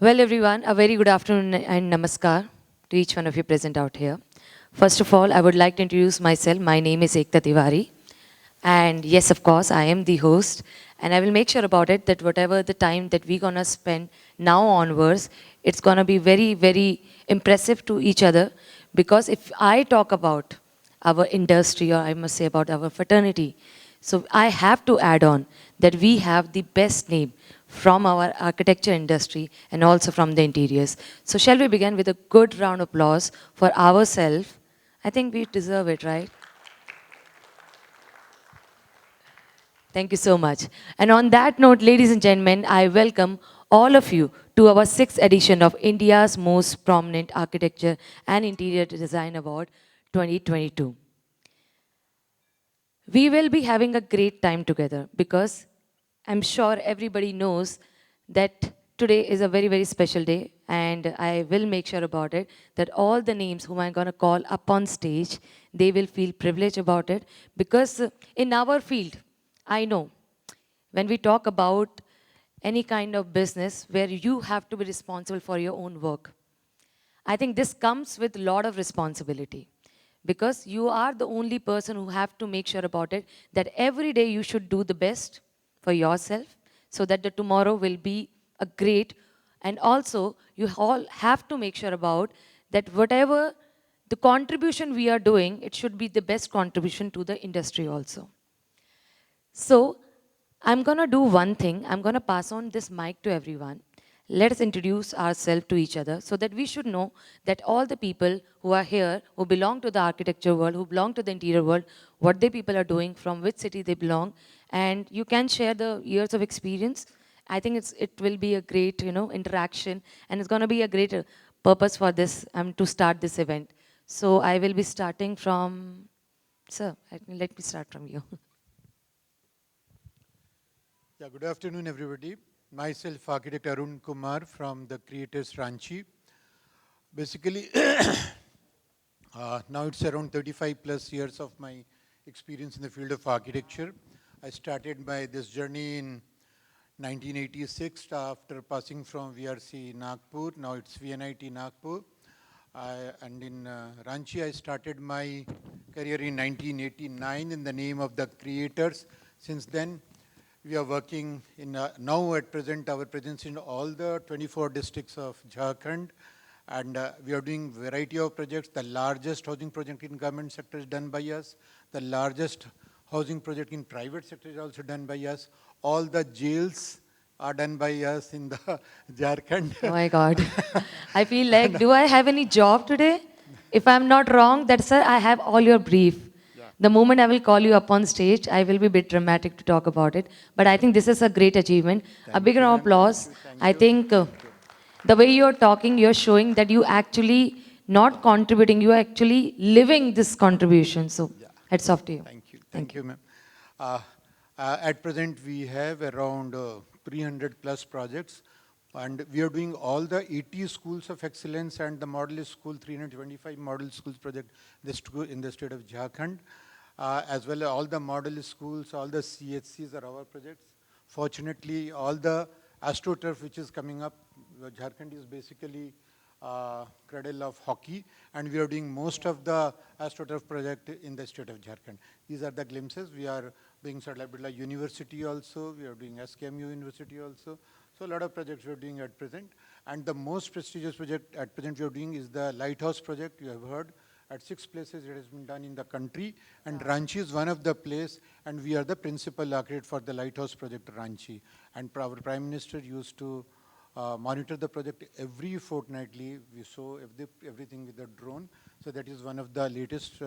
Well, everyone, a very good afternoon and namaskar to each one of you present out here. First of all, I would like to introduce myself. My name is Ekta Tiwari. And yes, of course, I am the host. And I will make sure about it that whatever the time that we're going to spend now onwards, it's going to be very, very impressive to each other. Because if I talk about our industry, or I must say about our fraternity, so I have to add on that we have the best name from our architecture industry and also from the interiors. So shall we begin with a good round of applause for ourselves? I think we deserve it, right? Thank you so much. And on that note, ladies and gentlemen, I welcome all of you to our sixth edition of India's Most Prominent Architecture and Interior Design Award 2022. We will be having a great time together because I'm sure everybody knows that today is a very, very special day, and I will make sure about it that all the names whom I'm going to call up on stage, they will feel privileged about it because in our field, I know when we talk about any kind of business where you have to be responsible for your own work, I think this comes with a lot of responsibility because you are the only person who have to make sure about it that every day you should do the best for yourself so that the tomorrow will be a great, and also you all have to make sure about that whatever the contribution we are doing, it should be the best contribution to the industry also. So I'm going to do one thing. I'm going to pass on this mic to everyone. Let us introduce ourselves to each other so that we should know that all the people who are here, who belong to the architecture world, who belong to the interior world, what they people are doing, from which city they belong, and you can share the years of experience. I think it will be a great interaction, and it's going to be a great purpose for this to start this event. So I will be starting from, sir, let me start from you. Yeah, good afternoon, everybody. Myself, architect Arun Kumar from the Creators Ranchi. Basically, now it's around 35 plus years of my experience in the field of architecture. I started this journey in 1986 after passing from VRC Nagpur. Now it's VNIT Nagpur. And in Ranchi, I started my career in 1989 in the name of the Creators. Since then, we are working in, now at present, our presence in all the 24 districts of Jharkhand. And we are doing variety of projects. The largest housing project in government sector is done by us. The largest housing project in private sector is also done by us. All the jails are done by us in the Jharkhand. Oh my God. I feel like, do I have any job today? If I'm not wrong, that sir, I have all your brief. Yeah. The moment I will call you up on stage, I will be a bit dramatic to talk about it. But I think this is a great achievement. A big round of applause. I think the way you're talking, you're showing that you actually not contributing, you are actually living this contribution. So Yeah. heads off to you. Thank you. Thank you, ma'am. At present, we have around 300 plus projects, and we are doing all the 80 schools of excellence and the model school, 325 model schools project in the state of Jharkhand, as well as all the model schools, all the CHCs are our projects. Fortunately, all the AstroTurf which is coming up, Jharkhand is basically cradle of hockey, and we are doing most of the AstroTurf project in the state of Jharkhand. These are the glimpses. We are doing Sardar Birla University also. We are doing SKMU University also. So a lot of projects we are doing at present. And the most prestigious project at present we are doing is the Lighthouse project. You have heard at 6 places it has been done in the country. And Ranchi is one of the place, and we are the principal architect for the Lighthouse project Ranchi. And our Prime Minister used to monitor the project every fortnightly. We saw everything with the drone. So that is one of the latest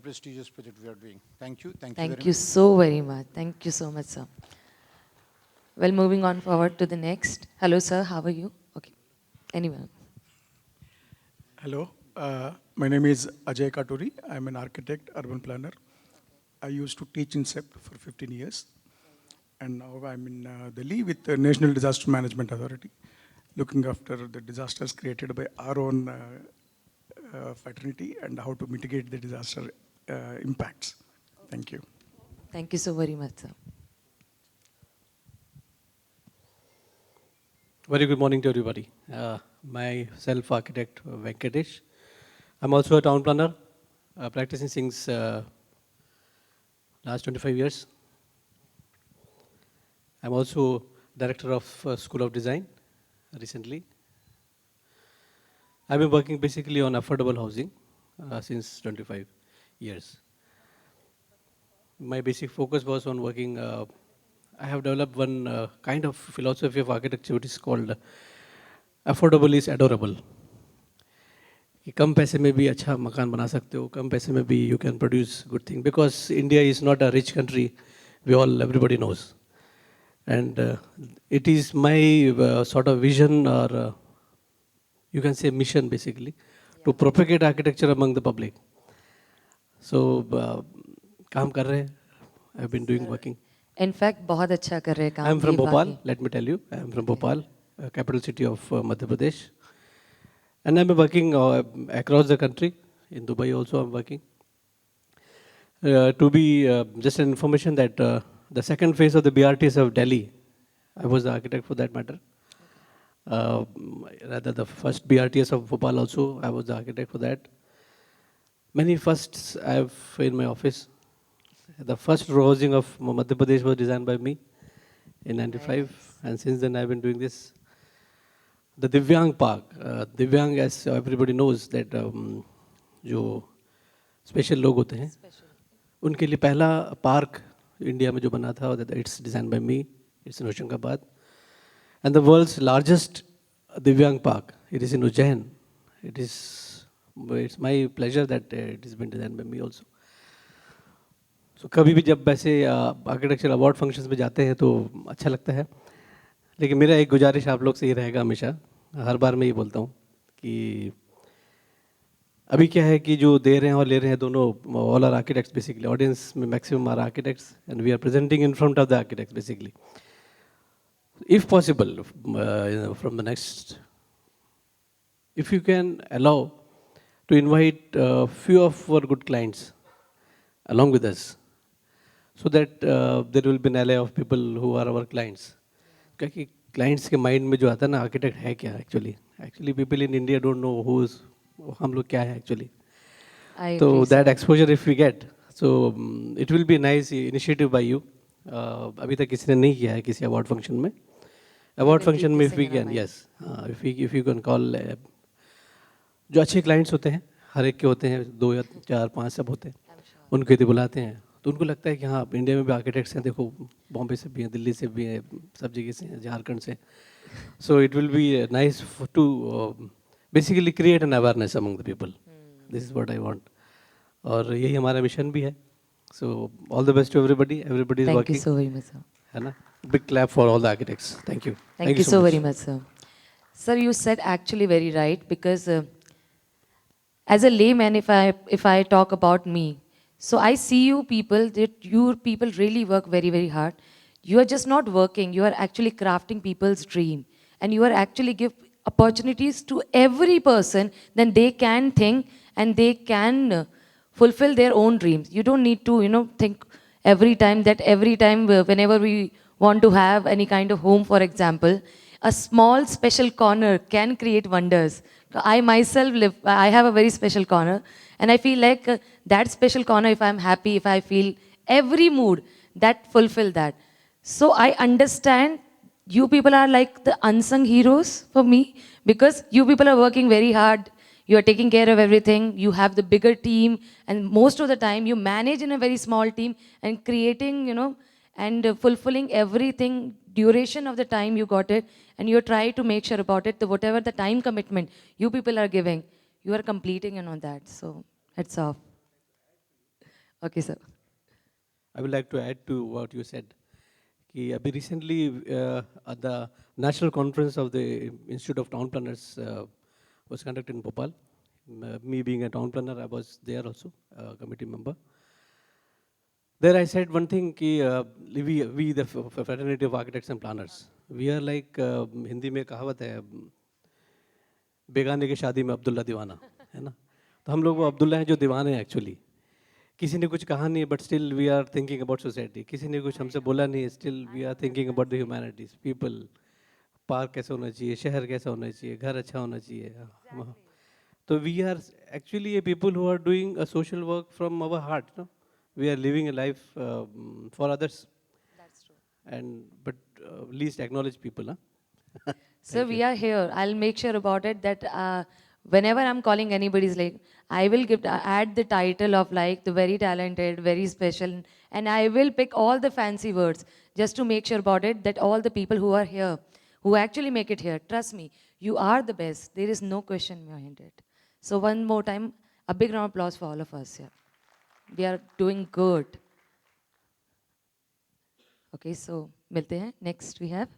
prestigious project we are doing. Thank you. Thank you so very much. Thank you so much, sir. Well, moving on forward to the next. Hello, sir. How are you? Okay. Anyway. Hello. My name is Ajay Katuri. I'm an architect, urban planner. I used to teach in SEP for 15 years. And now I'm in Delhi with the National Disaster Management Authority, looking after the disasters created by our own fraternity and how to mitigate the disaster impacts. Thank you. Thank you so very much, sir. Very good morning to everybody. Myself, architect Venkatesh. I'm also a town planner, practicing since last 25 years. I'm also director of School of Design recently. I've been working basically on affordable housing since 25 years. My basic focus was on working. I have developed one kind of philosophy of architecture which is called affordable is adorable. कि कम पैसे में भी अच्छा मकान बना सकते हो, कम पैसे में भी you can produce good thing, because India is not a rich country, everybody knows. And it is my sort of vision, or you can say mission basically, to propagate architecture among the public. So काम कर रहे हैं, I've been doing working. In fact, बहुत अच्छा कर रहे हैं काम. I'm from ये Bhopal, वाकई. let me tell you. I'm from Bhopal, capital city of Madhya Pradesh. And I'm working across the country. In Dubai also I'm working. To be just an information that the second phase of the BRTS of Delhi, I was the architect for that matter. Rather the first BRTS of Bhopal also, I was the architect for that. Many firsts I have in my office. The first row housing of Madhya Pradesh was designed by me in 95, and since then I've been doing this. The Divyang Park, Divyang, as everybody knows, that जो special लोग होते हैं उनके लिए पहला park India में जो बना था, it's design by me, it's in Hoshangabad. And the world's largest दिव्यांग park, it is in Ujjain. It's my pleasure that it is been design by me also. So कभी भी जब वैसे आर्किटेक्चर अवार्ड फंक्शंस में जाते हैं तो अच्छा लगता है. लेकिन मेरा एक गुजारिश आप लोग से ये रहेगा, हमेशा हर बार मैं ये बोलता हूँ कि अभी क्या है कि जो दे रहे हैं और ले रहे हैं दोनों, all are architects basically. Audience में maximum are architects and we are presenting in front of the architects basically. If possible from the next, if you can allow to invite few of our good clients along with us, so that there will be an alley of people who are our clients. क्योंकि clients के mind में जो आता है ना, architect है क्या actually people in India don't know हम लोग क्या है actually. So that exposure if we get, so it will be a nice initiative by you. अभी तक किसी ने नहीं किया है किसी award function में. Award function में if we can, yes, if you can call जो अच्छे क्लाइंट्स होते हैं, हर एक के होते हैं, 2 या 4 5 सब होते हैं, उनको यदि बुलाते हैं तो उनको लगता है कि हाँ इंडिया में भी आर्किटेक्ट्स हैं, देखो बॉम्बे से भी हैं, दिल्ली से भी हैं, सब जगह से हैं, झारखंड से. So it will be nice to basically create an awareness among the people. This is what I want, और यही हमारा मिशन भी है. So all the best to everybody is working. Thank you so very much sir. है ना, big clap for all the architects. Thank you. Thank you so very much, sir. Sir, you said actually very right, because as a layman, if I talk about me, so I see you people, that you people really work very, very hard. You are just not working, you are actually crafting people's dream, and you are actually give opportunities to every person, then they can think and they can fulfill their own dreams. You don't need to, think every time whenever we want to have any kind of home, for example, a small special corner can create wonders. I myself I have a very special corner, and I feel like that special corner, if I'm happy, if I feel every mood, that fulfill that. So I understand you people are like the unsung heroes for me, because you people are working very hard. You are taking care of everything. You have the bigger team, and most of the time you manage in a very small team and creating, and fulfilling everything duration of the time you got it, and you try to make sure about it, that whatever the time commitment you people are giving, you are completing and on that. So heads off. Okay, sir. I would like to add to what you said. कि अभी recently at the national conference of the Institute of Town Planners was conducted in Bhopal. Me being a town planner, I was there also, a committee member. There I said one thing कि we the fraternity of architects and planners, we are like Hindi में कहावत है, बेगाने की शादी में अब्दुल्ला दीवाना, है ना. तो हम लोग वो अब्दुल्ला हैं जो दीवाने हैं एक्चुअली. किसी ने कुछ कहा नहीं, but still we are thinking about society. किसी ने कुछ हमसे बोला नहीं, still we are thinking about the humanities, people, park कैसा होना चाहिए, शहर कैसा होना चाहिए, घर अच्छा होना चाहिए. तो we are actually a people who are doing a social work from our heart, no? We are living a life for others, That's true. and but least acknowledge people, huh? So Thank you. we are here. I'll make sure about it that whenever I'm calling anybody's like, I will give add the title of like the very talented, very special, and I will pick all the fancy words just to make sure about it that all the people who are here, who actually make it here, trust me, you are the best. There is no question behind it. So one more time, a big round of applause for all of us here. We are doing good. Okay, so milte hain. Next we have.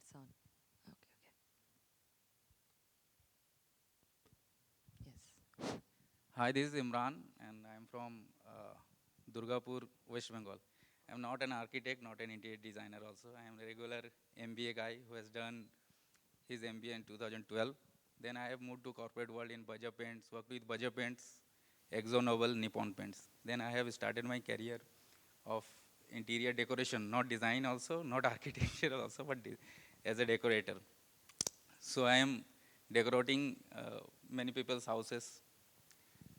It's on. Okay, okay. Yes. Hi, this is Imran, and I'm from Durgapur, West Bengal. I'm not an architect, not an interior designer also. I am a regular MBA guy who has done his MBA in 2012. Then I have moved to corporate world in Baja Paints, worked with Baja Paints, Exo Noble, Nippon Paints. Then I have started my career of interior decoration, not design also, not architecture also, but as a decorator. So I am decorating many people's houses,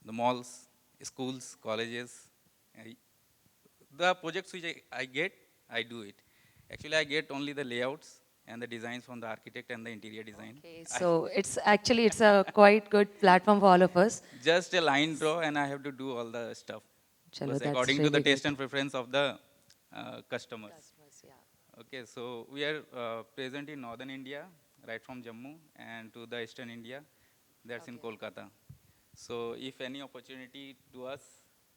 the malls, schools, colleges. I- The projects which I get, I do it. Actually, I get only the layouts and the designs from the architect and the interior design. Okay, I so it's a quite good platform for all of us. just a line draw and I have to do all the stuff. Chalo, Because that's according to the really taste good. and preference of the customers. Customers, yeah. Okay, so we are present in northern India, right from Jammu, and to the eastern India, that's in Okay. Kolkata. So if any opportunity to us,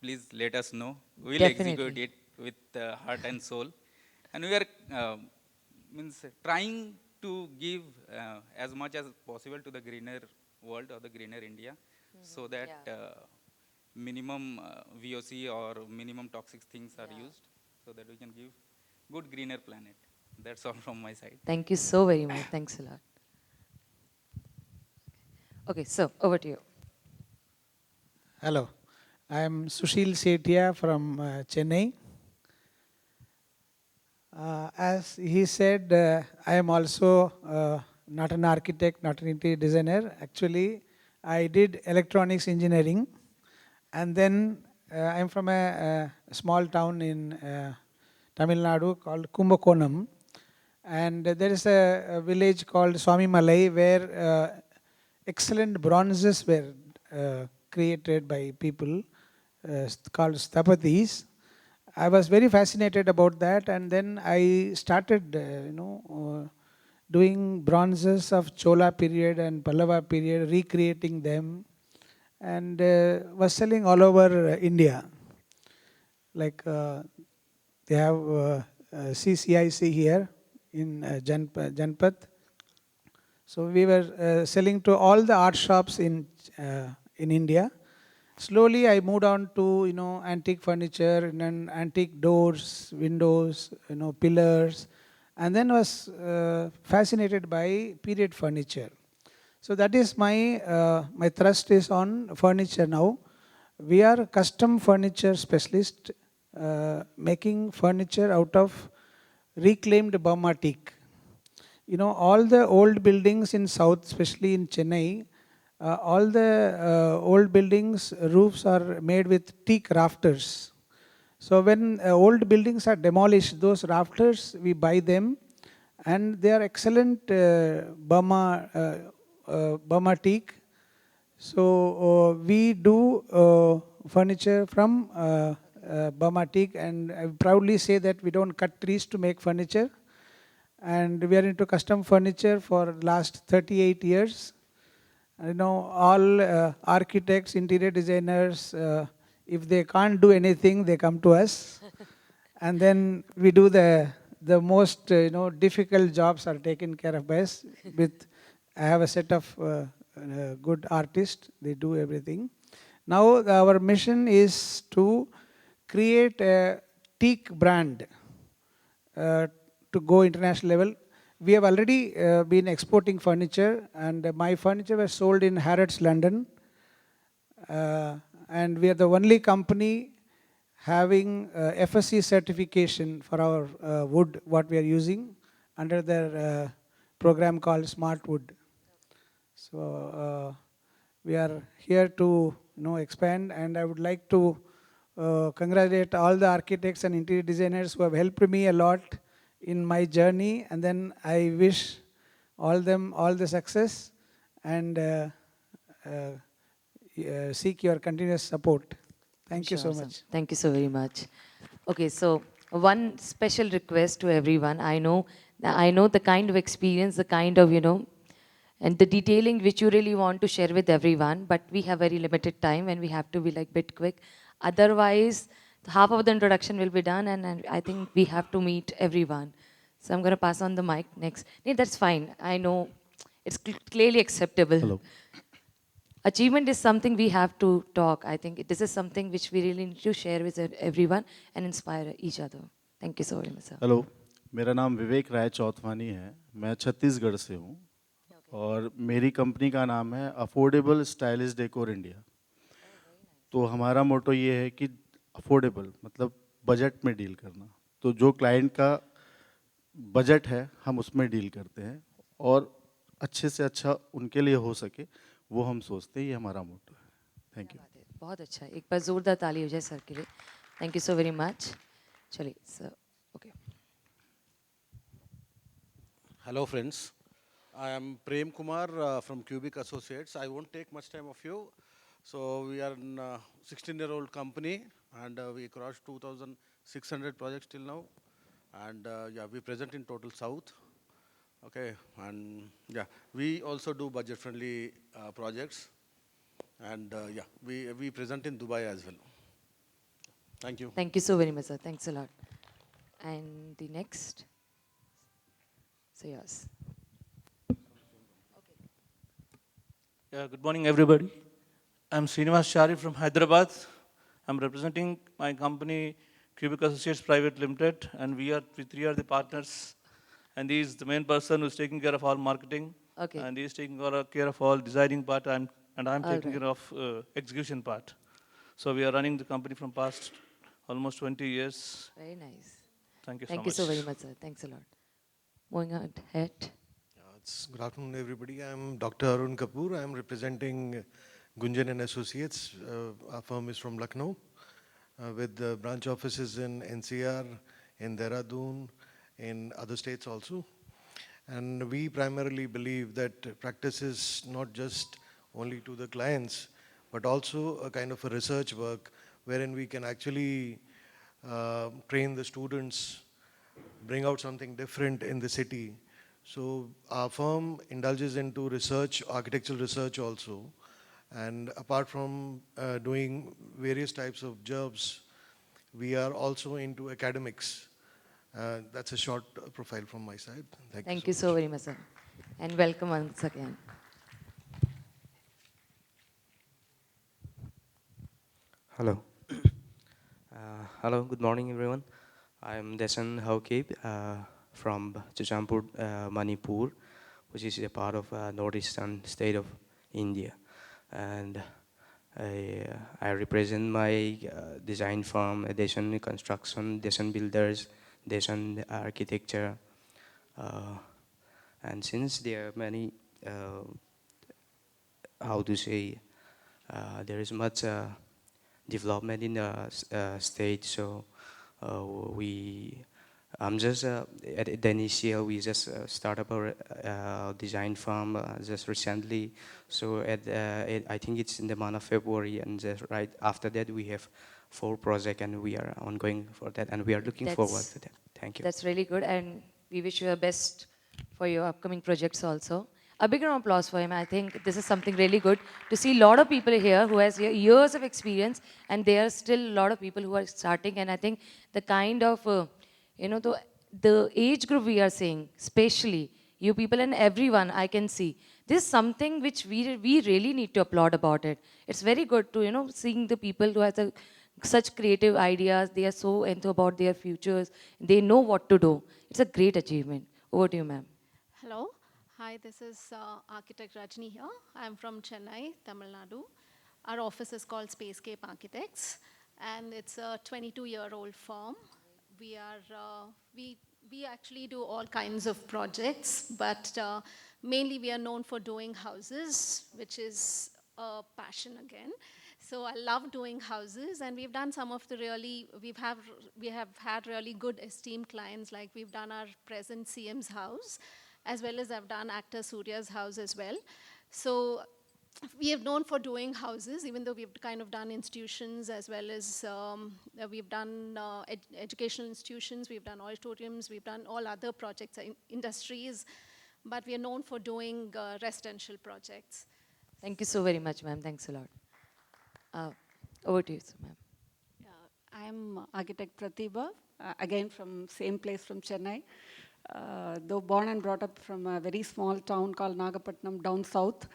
please let us know. We will execute Definitely. it with heart and soul. And we are means trying to give as much as possible to the greener world or the greener India, so that Yeah. minimum VOC or minimum toxic things are Yeah. used, so that we can give good greener planet. That's all from my side. Thank you so very much. Thanks a lot. Okay, so over to you. Hello, I am Sushil Setia from Chennai. As he said, I am also not an architect, not an interior designer. Actually, I did electronics engineering, and then I am from a small town in Tamil Nadu called Kumbakonam, and there is a village called Swami Malai where excellent bronzes were created by people called Stapatis. I was very fascinated about that, and then I started, doing bronzes of Chola period and Pallava period, recreating them, and was selling all over India. Like they have CCIC here in Janpat. So we were selling to all the art shops in India. Slowly, I moved on to antique furniture and then antique doors, windows, pillars, and then was fascinated by period furniture. So that is my thrust is on furniture now. We are custom furniture specialist, making furniture out of reclaimed Burma teak. All the old buildings in south, especially in Chennai, all the old buildings roofs are made with teak rafters. So when old buildings are demolished, those rafters we buy them, and they are excellent Burma teak. So we do furniture from Burma teak, and I proudly say that we don't cut trees to make furniture, and we are into custom furniture for last 38 years. All architects, interior designers, if they can't do anything, they come to us, and then we do the most difficult jobs are taken care of by us. I have a set of good artists; they do everything. Now our mission is to create a teak brand to go international level. We have already been exporting furniture, and my furniture was sold in Harrods, London. And we are the only company having FSC certification for our wood, what we are using under their program called Smart Wood. So we are here to expand, and I would like to congratulate all the architects and interior designers who have helped me a lot in my journey, and then I wish all them all the success, and seek your continuous support. Thank you so Sure, sir. much. Thank you so very much. Okay, so one special request to everyone. I know the kind of experience, the kind of, and the detailing which you really want to share with everyone, but we have very limited time and we have to be like bit quick. Otherwise, half of the introduction will be done, and I think we have to meet everyone. So I'm going to pass on the mic next. Nee, that's fine. I know it's clearly acceptable. Hello. Achievement is something we have to talk. I think this is something which we really need to share with everyone and inspire each other. Thank you so very much, sir. Hello, मेरा नाम विवेक राय चौथवानी है। मैं छत्तीसगढ़ से हूँ और मेरी company का नाम है अफोर्डेबल स्टाइलिश डेकोर इंडिया। तो हमारा मोटो ये है कि अफोर्डेबल मतलब बजट में डील करना। तो जो क्लाइंट का बजट है हम उसमें डील करते हैं और अच्छे से अच्छा उनके लिए हो सके वो हम सोचते हैं। ये हमारा मोटो है। Thank you. बहुत अच्छा, एक बार जोरदार ताली हो जाए सर के लिए। Thank you so very much. चलिए sir, okay. Hello friends, I am Prem Kumar from Cubic Associates. I won't take much time of you. So we are a 16-year-old company and we crossed 2,600 projects till now. And yeah, we present in total South. Okay, and yeah, we also do budget-friendly projects. And yeah, we present in Dubai as well. Thank you. Thank you so very much, sir. Thanks a lot. And the next. So yes. Yeah, good morning, everybody. I'm Srinivas Shari from Hyderabad. I'm representing my company, Cubic Associates Private Limited, and we three are the partners. And he is the main person who's taking care of all marketing. Okay. And he is taking care of all designing part, and I'm All taking right. care of execution part. So we are running the company from past almost 20 years. Very nice. Thank you so much. Thank you so very much, sir. Thanks a lot. Moving on ahead. Good afternoon, everybody. I'm Dr. Arun Kapoor. I'm representing Gunjan and Associates. Our firm is from Lucknow, with branch offices in NCR, in Dehradun, in other states also. And we primarily believe that practice is not just only to the clients, but also a kind of a research work wherein we can actually train the students, bring out something different in the city. So our firm indulges into research, architectural research also. And apart from doing various types of jobs, we are also into academics. That's a short profile from my side. Thank you so very much, sir. And welcome once again. Hello. Hello, good morning, everyone. I'm Desan Haukib from Chuchampur, Manipur, which is a part of northeastern state of India. And I represent my design firm, Desan Construction, Desan Builders, Desan Architecture. And since there are many, there is much development in the state, so I'm just at the initial, we just start up a design firm just recently. So I think it's in the month of February, and just right after that we have 4 projects, and we are ongoing for that, and we are looking forward to that. Thank you. That's really good, and we wish you the best for your upcoming projects also. A big round of applause for him. I think this is something really good to see a lot of people here who has years of experience, and there are still a lot of people who are starting. And I think the kind of, the age group we are seeing, especially you people and everyone, I can see. This is something which we really need to applaud about it. It's very good to, seeing the people who have such creative ideas. They are so into about their futures. They know what to do. It's a great achievement. Over to you, ma'am. Hello. Hi, this is architect Rajni here. I'm from Chennai, Tamil Nadu. Our office is called Spacescape Architects. and it's a 22-year-old firm. We are we actually do all kinds of projects, but mainly we are known for doing houses, which is a passion again. So I love doing houses, and we've done some of the we have had really good esteemed clients, like we've done our present CM's house, as well as I've done actor Surya's house as well. So we are known for doing houses, even though we've kind of done institutions as well as we've done educational institutions, we've done auditoriums, we've done all other projects, industries, but we are known for doing residential projects. Thank you so very much, ma'am. Thanks a lot. Over to you, ma'am. I'm architect Pratibha, again from same place from Chennai. Though born and brought up from a very small town called Nagapattinam down south.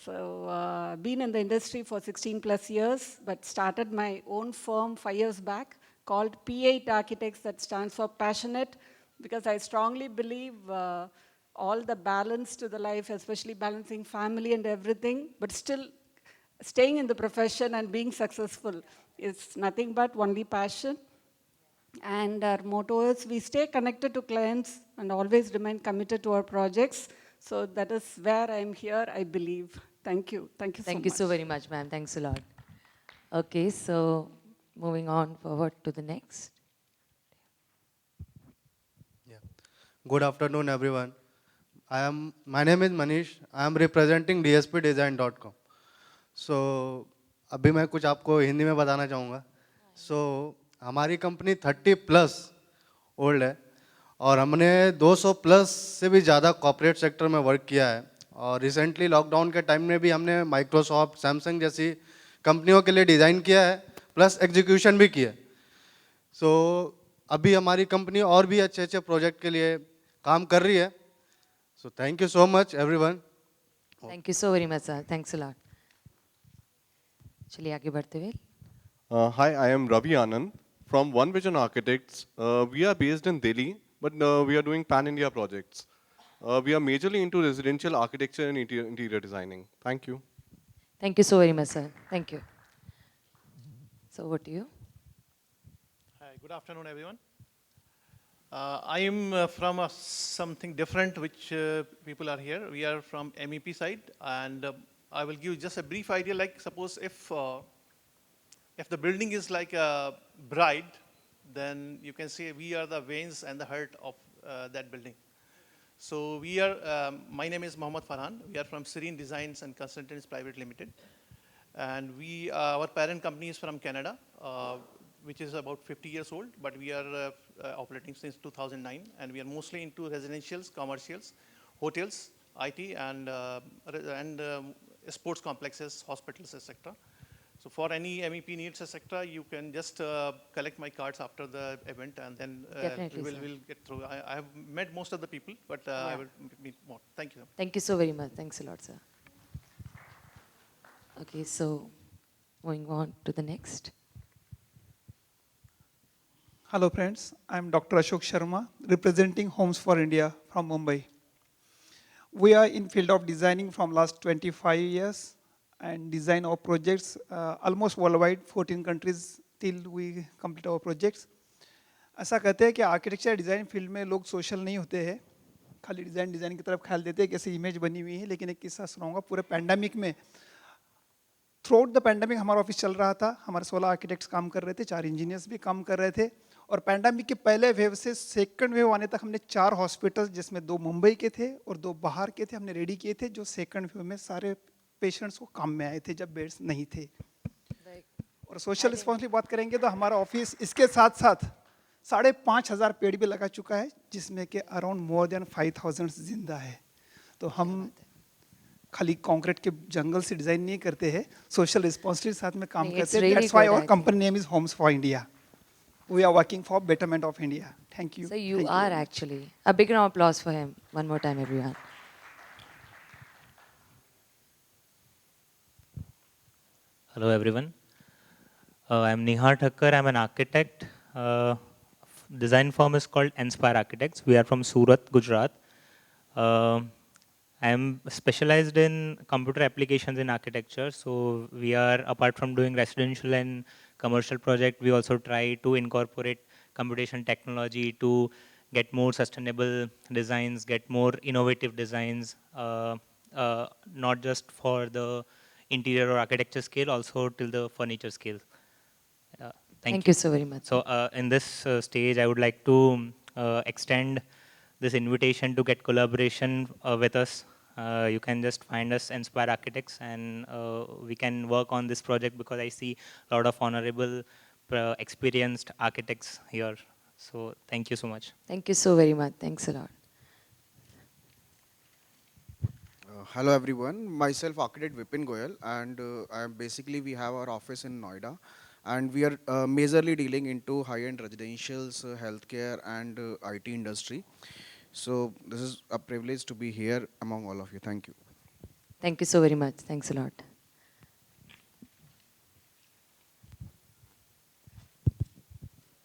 Been in the industry for 16 plus years, but started my own firm 5 years back called P8 Architects, that stands for Passionate, because I strongly believe all the balance to the life, especially balancing family and everything, but still staying in the profession and being successful is nothing but only passion. And our motto is we stay connected to clients and always remain committed to our projects. So that is where I'm here, I believe. Thank you. Thank you so much. Thank you so very much, ma'am. Thanks a lot. Okay, so moving on forward to the next. Yeah. Good afternoon, everyone. My name is Manish. I am representing dspdesign.com. So, अभी मैं कुछ आपको हिंदी में बताना चाहूँगा. So, हमारी company 30 plus old है और हमने 200 प्लस से भी ज़्यादा कॉर्पोरेट सेक्टर में वर्क किया है. और रिसेंटली लॉकडाउन के टाइम में भी हमने माइक्रोसॉफ्ट, सैमसंग जैसी कंपनियों के लिए डिज़ाइन किया है, प्लस एग्जीक्यूशन भी किया है. सो अभी हमारी कंपनी और भी अच्छे अच्छे प्रोजेक्ट के लिए काम कर रही है. So thank you so much everyone. Thank you so very much sir. Thanks a lot. चलिए आगे बढ़ते हुए. Hi, I am Ravi Anand from One Vision Architects. We are based in Delhi, but we are doing pan-India projects. We are majorly into residential architecture and interior designing. Thank you. Thank you so very much, sir. Thank you. So over to you. Hi, good afternoon, everyone. I am from something different, which people are here. We are from MEP side, and I will give just a brief idea. Like, suppose if the building is like a bride, then you can say we are the veins and the heart of that building. So we are, my name is Mohammad Farhan. We are from Serene Designs and Consultants Private Limited. And our parent company is from Canada, which is about 50 years old, but we are operating since 2009. And we are mostly into residentials, commercials, hotels, IT, and sports complexes, hospitals, etc. So for any MEP needs, etc., you can just collect my cards after the event, and then we'll get through. I have met most of the people, but I will meet more. Thank you. Thank you so very much. Thanks a lot, sir. Okay, so moving on to the next. Hello friends, I'm Dr. Ashok Sharma, representing Homes for India from Mumbai. We are in field of designing from last 25 years. And design our projects almost worldwide, 14 countries till we complete our projects. ऐसा कहते हैं कि architecture design field में लोग social नहीं होते हैं, खाली डिज़ाइन की तरफ ख्याल देते हैं, कैसे इमेज बनी हुई है. लेकिन एक किस्सा सुनाऊंगा. पूरे पैंडेमिक में, थ्रू आउट द पैंडेमिक हमारा ऑफिस चल रहा था. हमारे 16 आर्किटेक्ट्स काम कर रहे थे, 4 इंजीनियर्स भी काम कर रहे थे. और पैंडेमिक के पहले वेव से सेकंड वेव आने तक हमने 4 हॉस्पिटल्स, जिसमें 2 मुंबई के थे और 2 बाहर के थे, हमने रेडी किए थे, जो सेकंड वेव में सारे पेशेंट्स को काम में आए थे जब बेड्स नहीं थे. और सोशल रिस्पॉन्सिबिलिटी बात करेंगे तो हमारा ऑफिस इसके साथ साथ 5,500 पेड़ भी लगा चुका है, जिसमें कि अराउंड मोर देन 5,000 जिंदा है. तो हम खाली कंक्रीट के जंगल से डिजाइन नहीं करते हैं, सोशल रिस्पॉन्सिबिलिटी साथ में काम करते हैं. That's why our company name is Homes for India. We are working for betterment of India. Thank you. So you are actually. A big round of applause for him. One more time, everyone. Hello everyone. I'm Nihar Thakkar. I'm an architect. Design firm is called Inspire Architects. We are from Surat, Gujarat. I'm specialized in computer applications in architecture. So we are, apart from doing residential and commercial project, we also try to incorporate computation technology to get more sustainable designs, get more innovative designs, not just for the interior or architecture scale, also till the furniture scale. Thank you so very much. So in this stage, I would like to extend this invitation to get collaboration with us. You can just find us Inspire Architects, and we can work on this project because I see a lot of honorable, experienced architects here. So thank you so much. Thank you so very much. Thanks a lot. Hello everyone, myself architect Vipin Goyal, and we have our office in Noida, and we are majorly dealing into high-end residentials, healthcare and IT industry. So this is a privilege to be here among all of you. Thank you. Thank you so very much. Thanks a lot.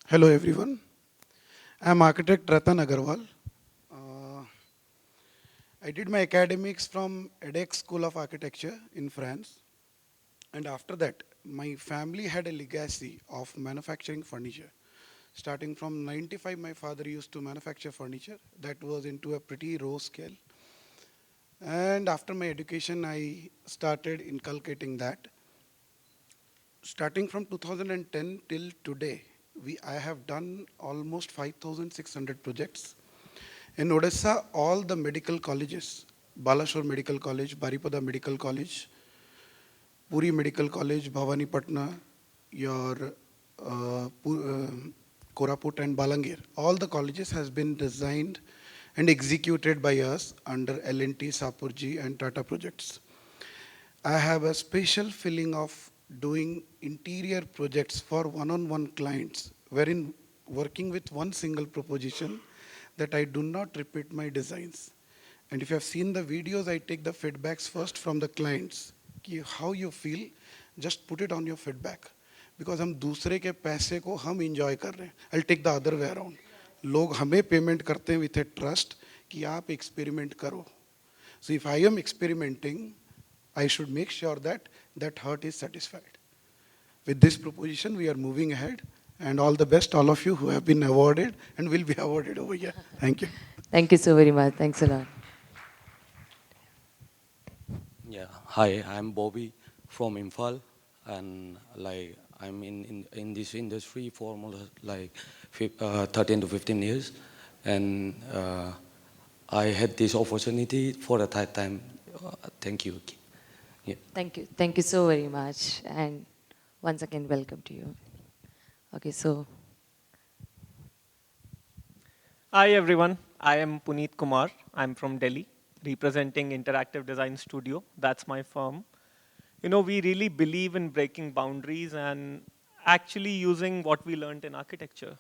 Hello everyone, I am architect Ratan Agarwal. I did my academics from edX School of Architecture in France, and after that my family had a legacy of manufacturing furniture. Starting from 95, my father used to manufacture furniture that was into a pretty raw scale. And after my education, I started inculcating that. Starting from 2010 till today, I have done almost 5,600 projects. In Odisha, all the medical colleges, Balashore Medical College, Baripada Medical College, Puri Medical College, Bhavanipatna, your Koraput and Balangir, all the colleges has been designed and executed by us under L&T, Sapurji and Tata projects. I have a special feeling of doing interior projects for one-on-one clients, wherein working with one single proposition that I do not repeat my designs. And if you have seen the videos, I take the feedbacks first from the clients. How you feel, just put it on your feedback. Because हम दूसरे के पैसे को हम enjoy कर रहे हैं. I'll take the other way around. लोग हमें payment करते हैं with a trust कि आप experiment करो. So if I am experimenting, I should make sure that that heart is satisfied. With this proposition, we are moving ahead, and all the best, all of you who have been awarded and will be awarded over here. Thank you. Thank you so very much. Thanks a lot. Yeah, hi, I'm Bobby from Imphal, and I'm in this industry for almost 13 to 15 years, and I had this opportunity for the third time. Thank you. Yeah. Thank you. Thank you so very much. And once again, welcome to you. Okay, so. Hi everyone, I am Puneet Kumar. I'm from Delhi, representing Interactive Design Studio. That's my firm. You know, we really believe in breaking boundaries and actually using what we learned in architecture.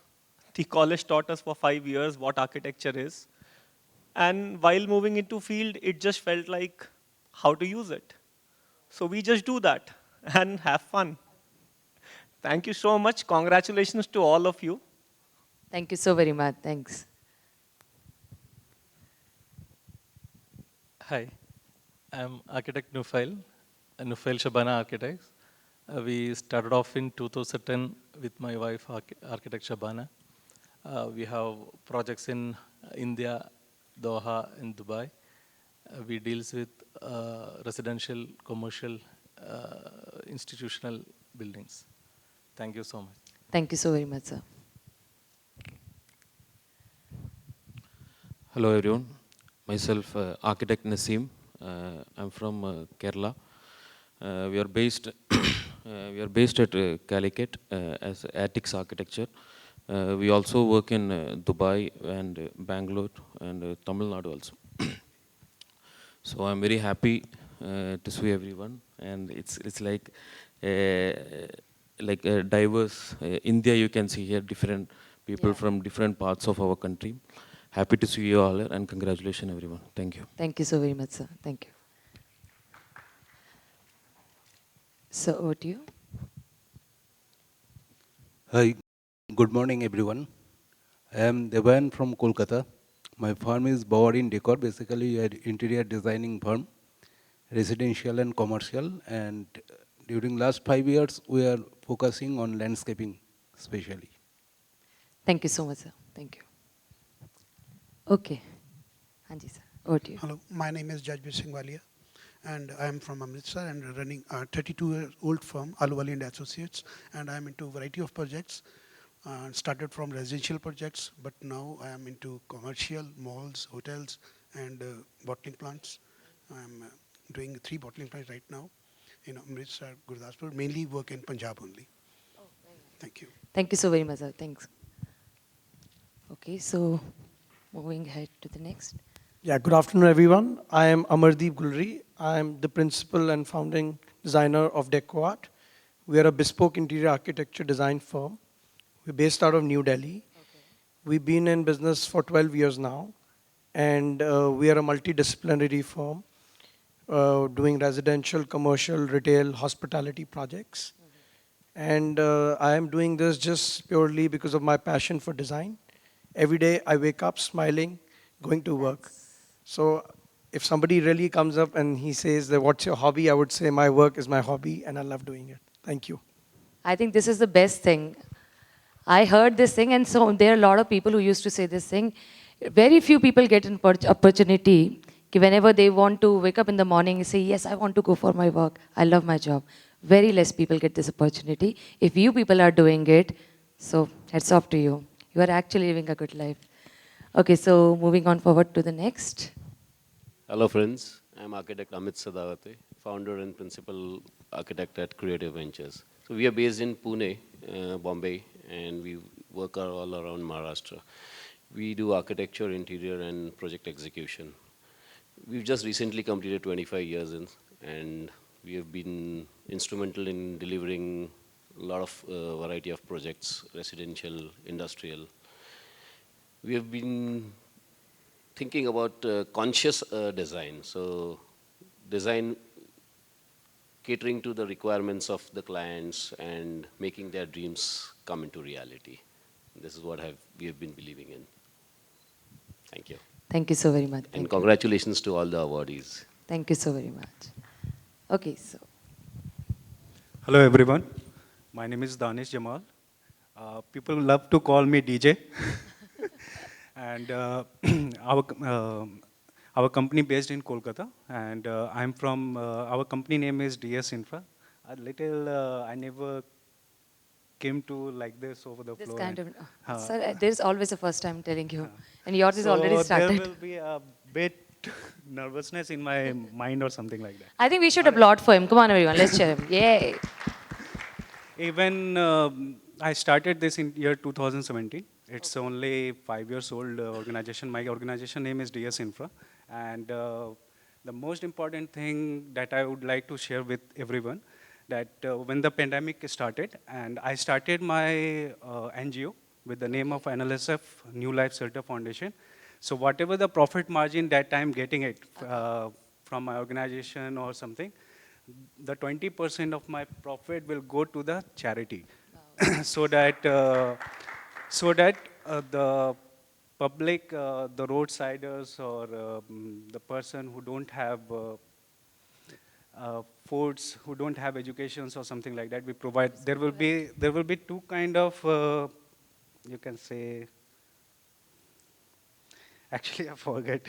The college taught us for 5 years what architecture is. And while moving into field, it just felt like how to use it. So we just do that and have fun. Thank you so much. Congratulations to all of you. Thank you so very much. Thanks. Hi, I'm architect Nufail, Nufail Shabana Architects. We started off in 2010 with my wife, architect Shabana. We have projects in India, Doha, and Dubai. We deals with residential, commercial, institutional buildings. Thank you so much. Thank you so very much, sir. Hello everyone. Myself, architect Naseem. I'm from Kerala. We are based at Calicut as Attics Architecture. We also work in Dubai and Bangalore and Tamil Nadu also. So I'm very happy to see everyone, and it's like a diverse India. You can see here different people from different parts of our country. Happy to see you all here, and congratulations everyone. Thank you. Thank you so very much, sir. Thank you. So over to you. Hi, good morning everyone. I am Devan from Kolkata. My firm is Bawari Decor, basically an interior designing firm, residential and commercial, and During last 5 years, we are focusing on landscaping especially. Thank you so much, sir. Thank you. Okay. Hanji, sir. Over to you. Hello, my name is Jajbir Singh Walia, and I am from Amritsar and running a 32-year-old firm, Aluwali and Associates, and I am into a variety of projects. Started from residential projects, but now I am into commercial, malls, hotels, and bottling plants. I am doing 3 bottling plants right now in Amritsar, Gurdaspur, mainly work in Punjab only. Thank you. Thank you so very much, sir. Thanks. Okay, so moving ahead to the next. Yeah, good afternoon, everyone. I am Amardeep Gulri. I am the principal and founding designer of DecoArt. We are a bespoke interior architecture design firm. We're based out of New Delhi. Okay. We've been in business for 12 years now, and we are a multidisciplinary firm doing residential, commercial, retail, hospitality projects. And I am doing this just purely because of my passion for design. Every day I wake up smiling, going to work. So if somebody really comes up and he says that what's your hobby, I would say my work is my hobby and I love doing it. Thank you. I think this is the best thing. I heard this thing, and so there are a lot of people who used to say this thing. Very few people get an opportunity whenever they want to wake up in the morning and say, yes, I want to go for my work. I love my job. Very less people get this opportunity. If you people are doing it, so hats off to you. You are actually living a good life. Okay, so moving on forward to the next. Hello friends, I'm architect Amit Sadawate, founder and principal architect at Creative Ventures. So we are based in Pune, Bombay, and we work all around Maharashtra. We do architecture, interior, and project execution. We've just recently completed 25 years in, and we have been instrumental in delivering a lot of variety of projects, residential, industrial. We have been thinking about conscious design. So design catering to the requirements of the clients and making their dreams come into reality. This is what we have been believing in. Thank you. Thank you so very much. And congratulations to all the awardees. Thank you so very much. Okay, so. Hello everyone. My name is Danish Jamal. People love to call me DJ. And our company based in Kolkata, and I'm from, our company name is DS Infra. I never came to like this over the floor. This kind of, sir, there's always a first time telling you, and yours is already started. There will be a bit nervousness in my mind or something like that. I think we should applaud for him. Come on everyone, let's cheer him. Yay! Even I started this in year 2017. It's only 5 years old organization. My organization name is DS Infra. And the most important thing that I would like to share with everyone, that when the pandemic started, and I started my NGO with the name of NLSF, New Life Shelter Foundation. So whatever the profit margin that I'm getting it from my organization or something, the 20% of my profit will go to the charity. Wow. so that the public, the roadsiders, or the person who don't have foods, who don't have educations or something like that, we provide. There will be two kind of, you can say. Actually, I forget.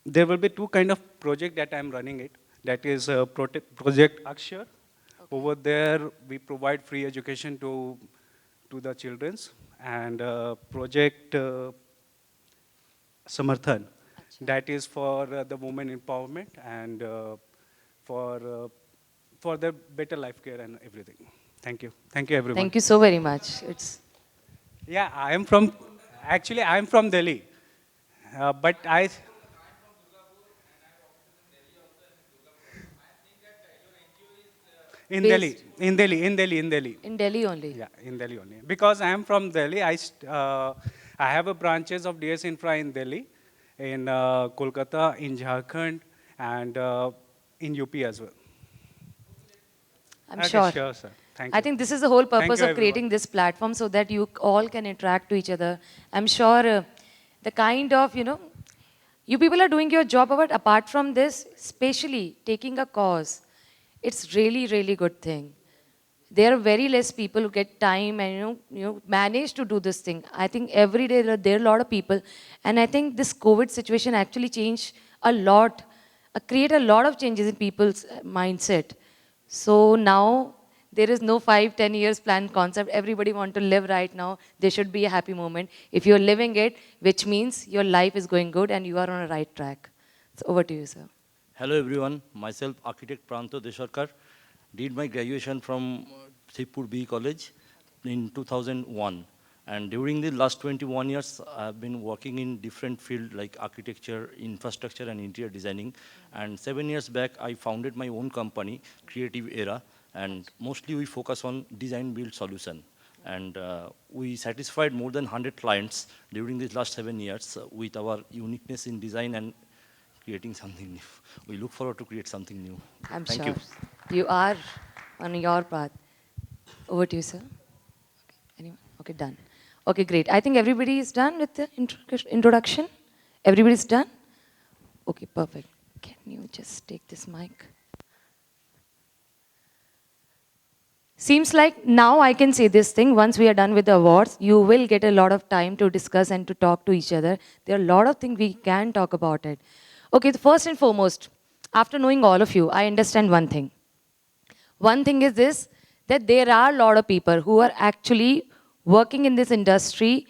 There will be two kind of project that I'm running it. That is Project Akshar. Okay. Over there, we provide free education to the childrens, and Project Samarthan. Achha. That is for the women empowerment and for their better life care and everything. Thank you. Thank you, everyone. Thank you so very much. Yeah, I am from Delhi, but I. In Delhi. In Delhi only. Yeah, in Delhi only. Because I am from Delhi, I have a branches of DS Infra in Delhi, in Kolkata, in Jharkhand, and in UP as well. I'm sure. Sure, sir. Thank you. I think this is the whole purpose of creating this platform, so that you all can interact to each other. I'm sure the kind of, You people are doing your job, but apart from this, especially taking a cause, it's really, really good thing. There are very less people who get time and manage to do this thing. I think every day there are a lot of people, and I think this COVID situation actually changed a lot, create a lot of changes in people's mindset. So now there is no 5-10 years plan concept. Everybody want to live right now. There should be a happy moment. If you're living it, which means your life is going good and you are on a right track. So over to you, sir. Hello everyone, myself architect Pranto Desharkar, did my graduation from Sipur B College in 2001. And during the last 21 years, I've been working in different fields like architecture, infrastructure and interior designing. And 7 years back, I founded my own company, Creative Era, and mostly we focus on design build solution. And we satisfied more than 100 clients during these last 7 years with our uniqueness in design and creating something new. We look forward to create something new. I'm Thank sure. you. You are on your path. Over to you, sir. Okay. Anyone? Okay, done. Okay, great. I think everybody is done with the introduction. Everybody's done? Okay, perfect. Can you just take this mic? Seems like now I can say this thing. Once we are done with the awards, you will get a lot of time to discuss and to talk to each other. There are a lot of things we can talk about it. Okay, the first and foremost, after knowing all of you, I understand one thing. One thing is this, that there are a lot of people who are actually working in this industry.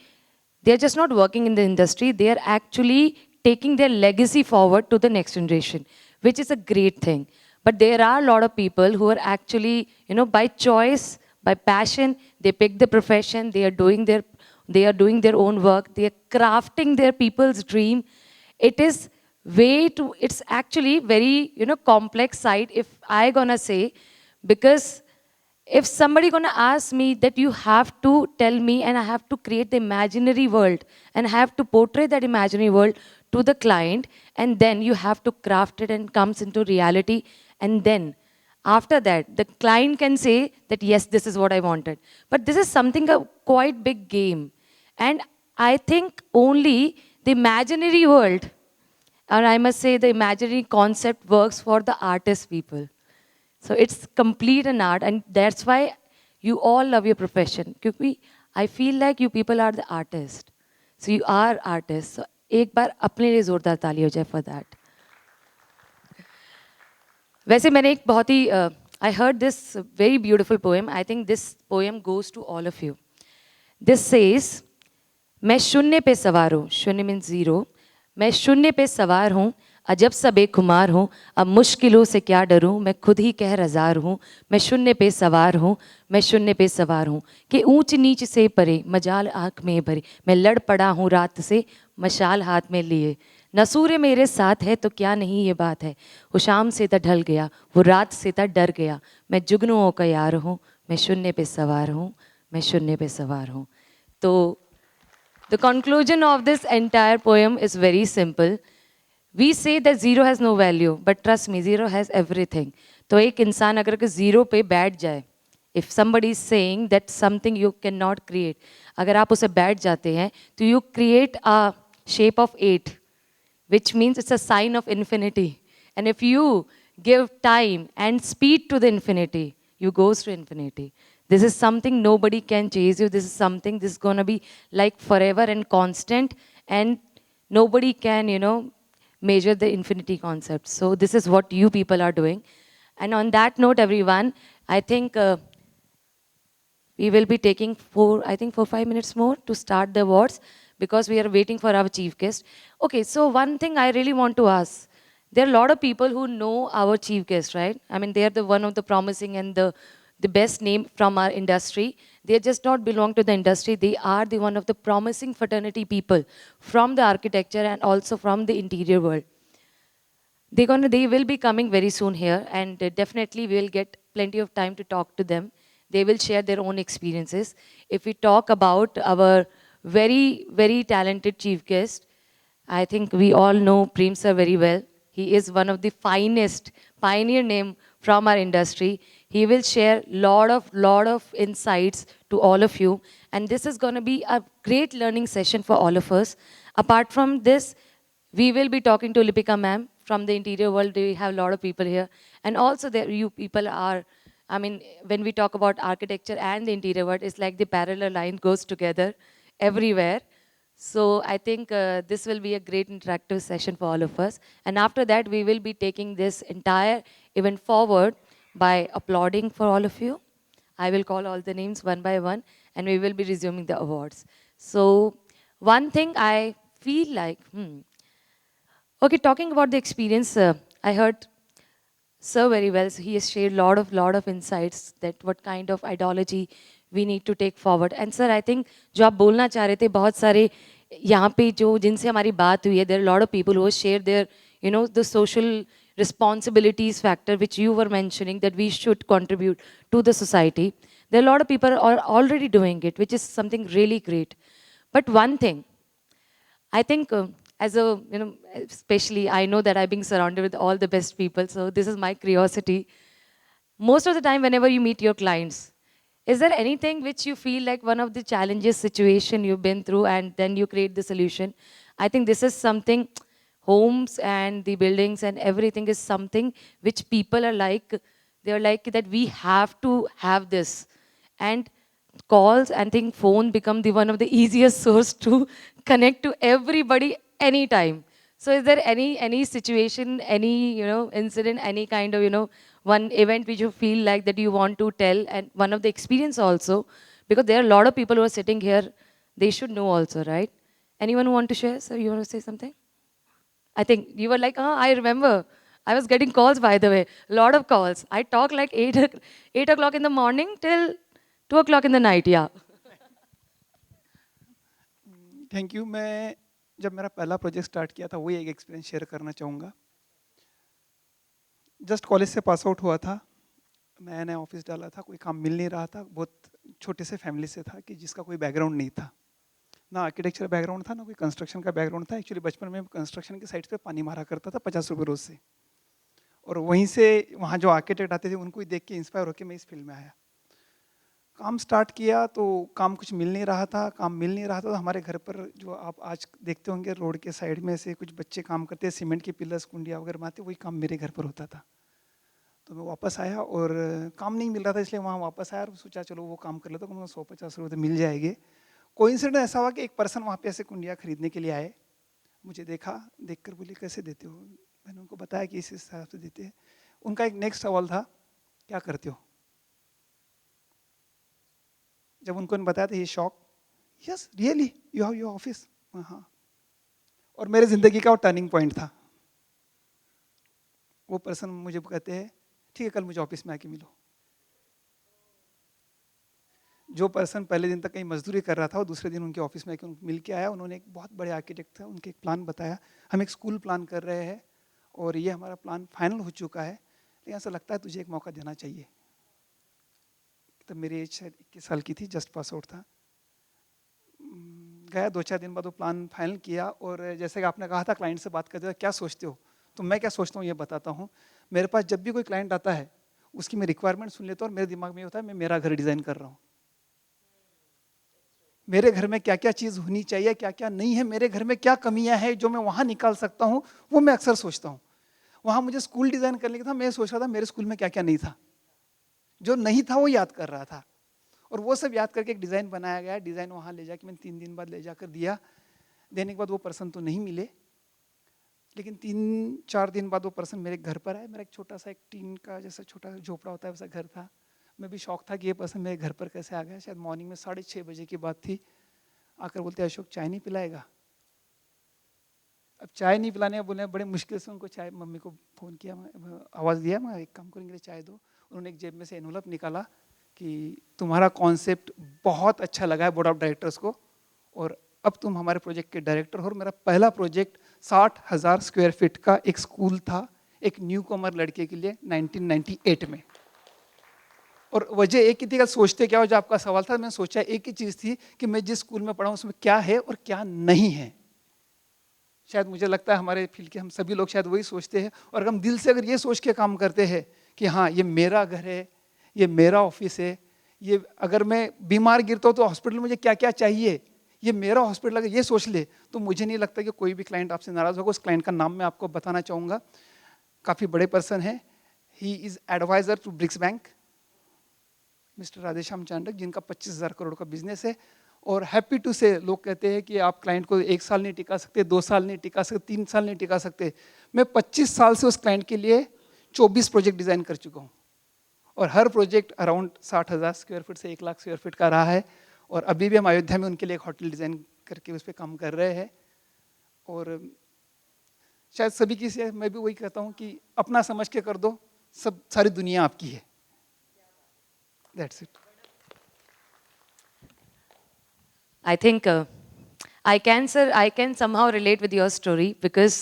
They're just not working in the industry, they are actually taking their legacy forward to the next generation, which is a great thing. But there are a lot of people who are actually, by choice, by passion, they pick the profession, they are doing their own work, they are crafting their people's dream. It's actually very, complex side, if I gonna say, because if somebody gonna ask me that you have to tell me and I have to create the imaginary world and have to portray that imaginary world to the client, and then you have to craft it and comes into reality, and then after that, the client can say that, yes, this is what I wanted. But this is something a quite big game. And I think only the imaginary world, or I must say the imaginary concept, works for the artist people. So it's complete an art, and that's why you all love your profession. Because I feel like you people are the artists. So you are artists. So एक बार अपने लिए जोरदार ताली हो जाए for that. वैसे मैंने एक बहुत ही I heard this very beautiful poem. I think this poem goes to all of you. This says, मैं शून्य पे सवार हूँ. शून्य means zero. मैं शून्य पे सवार हूँ, अजब सा बेखुमार हूँ, अब मुश्किलों से क्या डरूँ, मैं खुद ही कह रज़ार हूँ. मैं शून्य पे सवार हूँ, मैं शून्य पे सवार हूँ, कि ऊंच नीच से परे मजाल आँख में भरे. मैं लड़ पड़ा हूँ रात से मशाल हाथ में लिए. नसूरे मेरे साथ है तो क्या नहीं ये बात है. वो शाम से था ढल गया, वो रात से था डर गया. मैं जुगनुओं का यार हूँ, मैं शून्य पे सवार हूँ, मैं शून्य पे सवार हूँ. तो the conclusion of this entire poem is very simple. We say that zero has no value, but trust me, zero has everything. तो एक इंसान अगर के zero पे बैठ जाए, if somebody is saying that something you cannot create, अगर आप उसे बैठ जाते हैं, तो you create a shape of 8, which means it's a sign of infinity. And if you give time and speed to the infinity, you goes to infinity. This is something nobody can chase you. This is something, this is going to be like forever and constant, and nobody can, measure the infinity concept. So this is what you people are doing. And on that note, everyone, I think we will be taking 4-5 minutes more to start the awards, because we are waiting for our chief guest. Okay, so one thing I really want to ask. There are a lot of people who know our chief guest, right? I mean, they are the one of the promising and the best name from our industry. They just not belong to the industry. They are the one of the promising fraternity people from the architecture and also from the interior world. They will be coming very soon here, and definitely we will get plenty of time to talk to them. They will share their own experiences. If we talk about our very, very talented chief guest, I think we all know Prem sir very well. He is one of the finest pioneer name from our industry. He will share lot of insights to all of you. And this is going to be a great learning session for all of us. Apart from this, We will be talking to Lipika ma'am from the interior world. We have a lot of people here. And also there you people are, I mean, when we talk about architecture and the interior world, it's like the parallel line goes together everywhere. So I think this will be a great interactive session for all of us. And after that, we will be taking this entire event forward by applauding for all of you. I will call all the names one by one, and we will be resuming the awards. So one thing I feel like, okay, talking about the experience, I heard Sir very well. So he has shared lot of insights that what kind of ideology we need to take forward. And sir, I think जो आप बोलना चाह रहे थे, बहुत सारे यहाँ पे जो जिनसे हमारी बात हुई है, there are a lot of people who share their, you know, the social responsibilities factor which you were mentioning that we should contribute to the society. There are a lot of people are already doing it, which is something really great. But one thing, I think as a, you know, especially I know that I've been surrounded with all the best people, so this is my curiosity. Most of the time whenever you meet your clients, is there anything which you feel like one of the challenges situation you've been through and then you create the solution? I think this is something, homes and the buildings and everything is something which people are like, they're like that we have to have this. And calls and think phone become the one of the easiest source to connect to everybody anytime. So is there any situation, any, you know, incident, any kind of, you know, one event which you feel like that you want to tell, and one of the experience also, because there are a lot of people who are sitting here, they should know also, right? Anyone who want to share? Sir, you want to say something? I think you were like, oh, I remember. I was getting calls, by the way, a lot of calls. I talk like 8 o'clock in the morning till 2 o'clock in the night, yeah. Thank you. मैं जब मेरा पहला project start किया था वही एक experience share करना चाहूँगा. जस्ट कॉलेज से पास आउट हुआ था, मैंने ऑफिस डाला था, कोई काम मिल नहीं रहा था. बहुत छोटे से फैमिली से था कि जिसका कोई बैकग्राउंड नहीं था, ना आर्किटेक्चर बैकग्राउंड था, ना कोई कंस्ट्रक्शन का बैकग्राउंड था. एक्चुअली बचपन में कंस्ट्रक्शन की साइट पे पानी मारा करता था 50 रुपये रोज से, और वहीं से वहाँ जो आर्किटेक्ट आते थे उनको ही देख के इंस्पायर होकर मैं इस फील्ड में आया. काम स्टार्ट किया तो काम कुछ मिल नहीं रहा था. तो हमारे घर पर जो आप आज देखते होंगे रोड के साइड में से कुछ बच्चे काम करते हैं, सीमेंट के पिलर्स कुंडिया वगैरह बनाते, वही काम मेरे घर पर होता था. तो मैं वापस आया और काम नहीं मिल रहा था, इसलिए वहाँ वापस आया और सोचा चलो वो काम कर लेता हूँ, 150 रुपये तो मिल जाएंगे. कोइंसिडेंस ऐसा हुआ कि एक पर्सन वहाँ पे ऐसे कुंडिया खरीदने के लिए आए, मुझे देखकर बोले कैसे देते हो. मैंने उनको बताया कि इस हिसाब से देते हैं. उनका एक नेक्स्ट सवाल था, क्या करते हो. जब उनको बताया था ये shock, yes really you have your office. हाँ. और मेरे जिंदगी का वो टर्निंग पॉइंट था. वो पर्सन मुझे कहते हैं ठीक है कल मुझे ऑफिस में आके मिलो. जो पर्सन पहले दिन तक कहीं मजदूरी कर रहा था वो दूसरे दिन उनके ऑफिस में आके मिल के आया. उन्होंने एक बहुत बड़े आर्किटेक्ट था, उनके एक प्लान बताया. हम एक स्कूल प्लान कर रहे हैं और ये हमारा प्लान फाइनल हो चुका है, लेकिन ऐसा लगता है तुझे एक मौका देना चाहिए. तब मेरी एज शायद 21 साल की थी, जस्ट पास आउट था. गया 2-4 दिन बाद वो प्लान फाइनल किया. और जैसे कि आपने कहा था क्लाइंट से बात करते हो क्या सोचते हो, तो मैं क्या सोचता हूँ ये बताता हूँ. मेरे पास जब भी कोई क्लाइंट आता है उसकी मैं रिक्वायरमेंट सुन लेता हूँ और मेरे दिमाग में ये होता है मैं मेरा घर डिज़ाइन कर रहा हूँ. मेरे घर में क्या क्या चीज़ होनी चाहिए, क्या क्या नहीं है, मेरे घर में क्या कमियां हैं जो मैं वहाँ निकाल सकता हूँ, वो मैं अक्सर सोचता हूँ. वहाँ मुझे स्कूल डिज़ाइन करने का था, मैं सोच रहा था मेरे स्कूल में क्या क्या नहीं था, जो नहीं था वो याद कर रहा था. और वो सब याद करके एक डिज़ाइन बनाया गया. डिज़ाइन वहाँ ले जाके मैंने 3 दिन बाद ले जाकर दिया. देने के बाद वो पर्सन तो नहीं मिले, लेकिन 3-4 दिन बाद वो पर्सन मेरे घर पर आए. मेरा एक छोटा सा एक टीन का जैसा छोटा झोपड़ा होता है वैसा घर था. मैं भी शौक था कि ये पर्सन मेरे घर पर कैसे आ गया. शायद मॉर्निंग में 6:30 बजे की बात थी. आकर बोलते अशोक चाय नहीं पिलाएगा. अब चाय नहीं पिलाने बोले, बड़े मुश्किल से उनको चाय, मम्मी को फ़ोन किया, आवाज़ दिया मैं एक काम करेंगे चाय दो. उन्होंने एक जेब में से एनवलप निकाला कि तुम्हारा कॉन्सेप्ट बहुत अच्छा लगा है बोर्ड ऑफ डायरेक्टर्स को और अब तुम हमारे प्रोजेक्ट के डायरेक्टर हो. मेरा पहला प्रोजेक्ट 60,000 स्क्वायर फीट का एक स्कूल था एक न्यू कॉमर लड़के के लिए 1998 में. और वजह एक ही थी कि सोचते क्या हो, जो आपका सवाल था, मैंने सोचा एक ही चीज़ थी कि मैं जिस स्कूल में पढ़ा हूँ उसमें क्या है और क्या नहीं है. शायद मुझे लगता है हमारे फील्ड के हम सभी लोग शायद वही सोचते हैं. और अगर हम दिल से अगर ये सोच के काम करते हैं कि हाँ ये मेरा घर है, ये मेरा ऑफिस है, ये अगर मैं बीमार गिरता हूँ तो हॉस्पिटल में मुझे क्या क्या चाहिए, ये मेरा हॉस्पिटल अगर ये सोच ले तो मुझे नहीं लगता कि कोई भी क्लाइंट आपसे नाराज़ होगा। उस क्लाइंट का नाम मैं आपको बताना चाहूँगा, काफ़ी बड़े पर्सन है, he is adviser to BRICS bank, mister Radheshyam Chandak, जिनका 25,000 करोड़ का बिजनेस है। और हैप्पी टू से लोग कहते हैं कि आप क्लाइंट को 1 साल नहीं टिका सकते, 2 साल नहीं टिका सकते, 3 साल नहीं टिका सकते। मैं 25 साल से उस क्लाइंट के लिए 24 प्रोजेक्ट डिज़ाइन कर चुका हूँ, और हर प्रोजेक्ट अराउंड 60,000 स्क्वायर फीट से 1 लाख स्क्वायर फीट का रहा है। और अभी भी हम अयोध्या में उनके लिए एक होटल डिज़ाइन करके उस पर काम कर रहे हैं। और शायद सभी की से मैं भी वही कहता हूँ कि अपना समझ के कर दो, सब सारी दुनिया आपकी है। That's it. I think I can, sir, I can somehow relate with your story because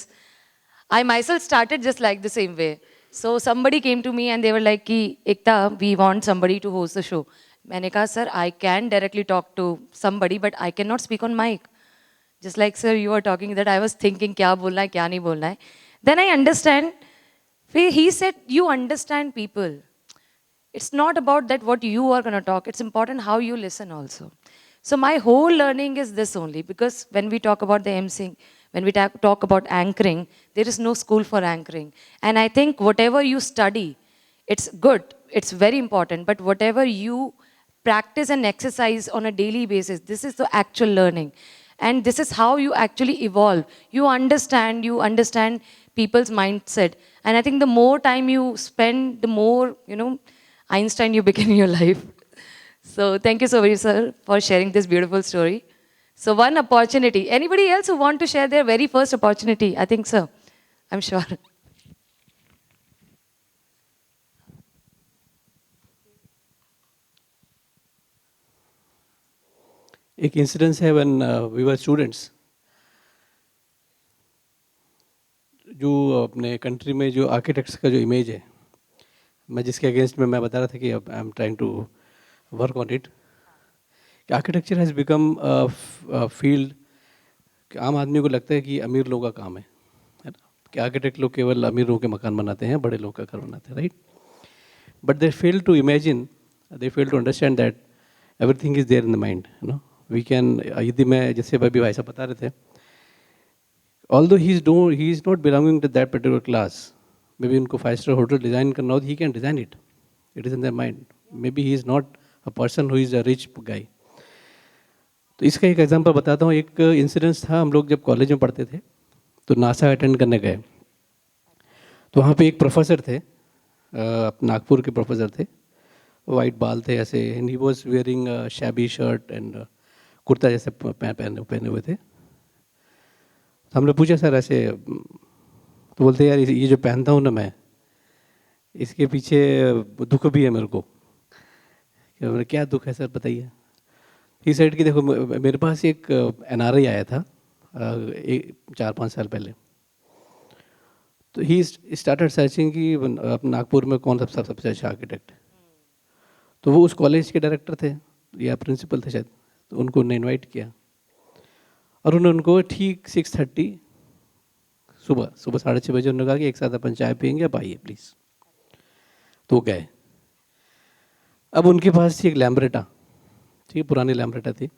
I myself started just like the same way. So somebody came to me and they were like, "Ki, Ekta, we want somebody to host the show." मैंने कहा, sir, I can directly talk to somebody, but I cannot speak on mic. Just like, sir, you were talking that I was thinking, क्या बोलना है, क्या नहीं बोलना है. Then I understand. He said, you understand people. It's not about that what you are going to talk. It's important how you listen also. So my whole learning is this only, because when we talk about the emceeing, when we talk about anchoring, there is no school for anchoring. And I think whatever you study, it's good, it's very important, but whatever you practice and exercise on a daily basis, this is the actual learning. And this is how you actually evolve. You understand people's mindset. And I think the more time you spend, the more, Einstein you become in your life. So thank you so very, sir, for sharing this beautiful story. So one opportunity. Anybody else who want to share their very first opportunity? I think so. I'm sure. एक incidence है when we were students, जो अपने country में जो architects का जो image है, मैं जिसके अगेंस्ट में मैं बता रहा था कि I am trying to work on it. Architecture has become field कि आम आदमी को लगता है कि अमीर लोगों का काम है ना, कि आर्किटेक्ट लोग केवल अमीर लोगों के मकान बनाते हैं, बड़े लोग का घर बनाते हैं, right? But they fail to imagine, they fail to understand that everything is there in the mind, we can. यदि मैं जैसे अभी भाई साहब बता रहे थे, although he is not belonging to that particular class, maybe उनको 5-star hotel डिज़ाइन करना हो, he can design it. It is in their mind. Maybe he is not a person who is a rich guy. तो इसका एक example बताता हूँ। एक incidence था, हम लोग जब कॉलेज में पढ़ते थे तो नासा अटेंड करने गए, तो वहाँ पे एक प्रोफेसर थे, नागपुर के प्रोफेसर थे, वाइट बाल थे ऐसे, and he was wearing shabby shirt and kurta जैसे पहने हुए थे। तो हमने पूछा सर ऐसे, तो बोलते यार ये जो पहनता हूँ ना मैं, इसके पीछे दुख भी है मेरे को। क्या दुख है सर बताइए? ही सेड कि देखो मेरे पास एक NRI आया था 4-5 साल पहले, तो ही स्टार्टेड सर्चिंग कि नागपुर में कौन सबसे अच्छा आर्किटेक्ट। तो वो उस कॉलेज के डायरेक्टर थे या प्रिंसिपल थे शायद, तो उनको उन्होंने इन्वाइट किया और उन्होंने उनको ठीक 6:30 सुबह 6:30 बजे उन्होंने कहा कि एक साथ अपन चाय पियेंगे, आप आइए प्लीज़। तो गए। अब उनके पास थी एक लैम्ब्रेटा, ठीक है, पुरानी लैम्ब्रेटा थी,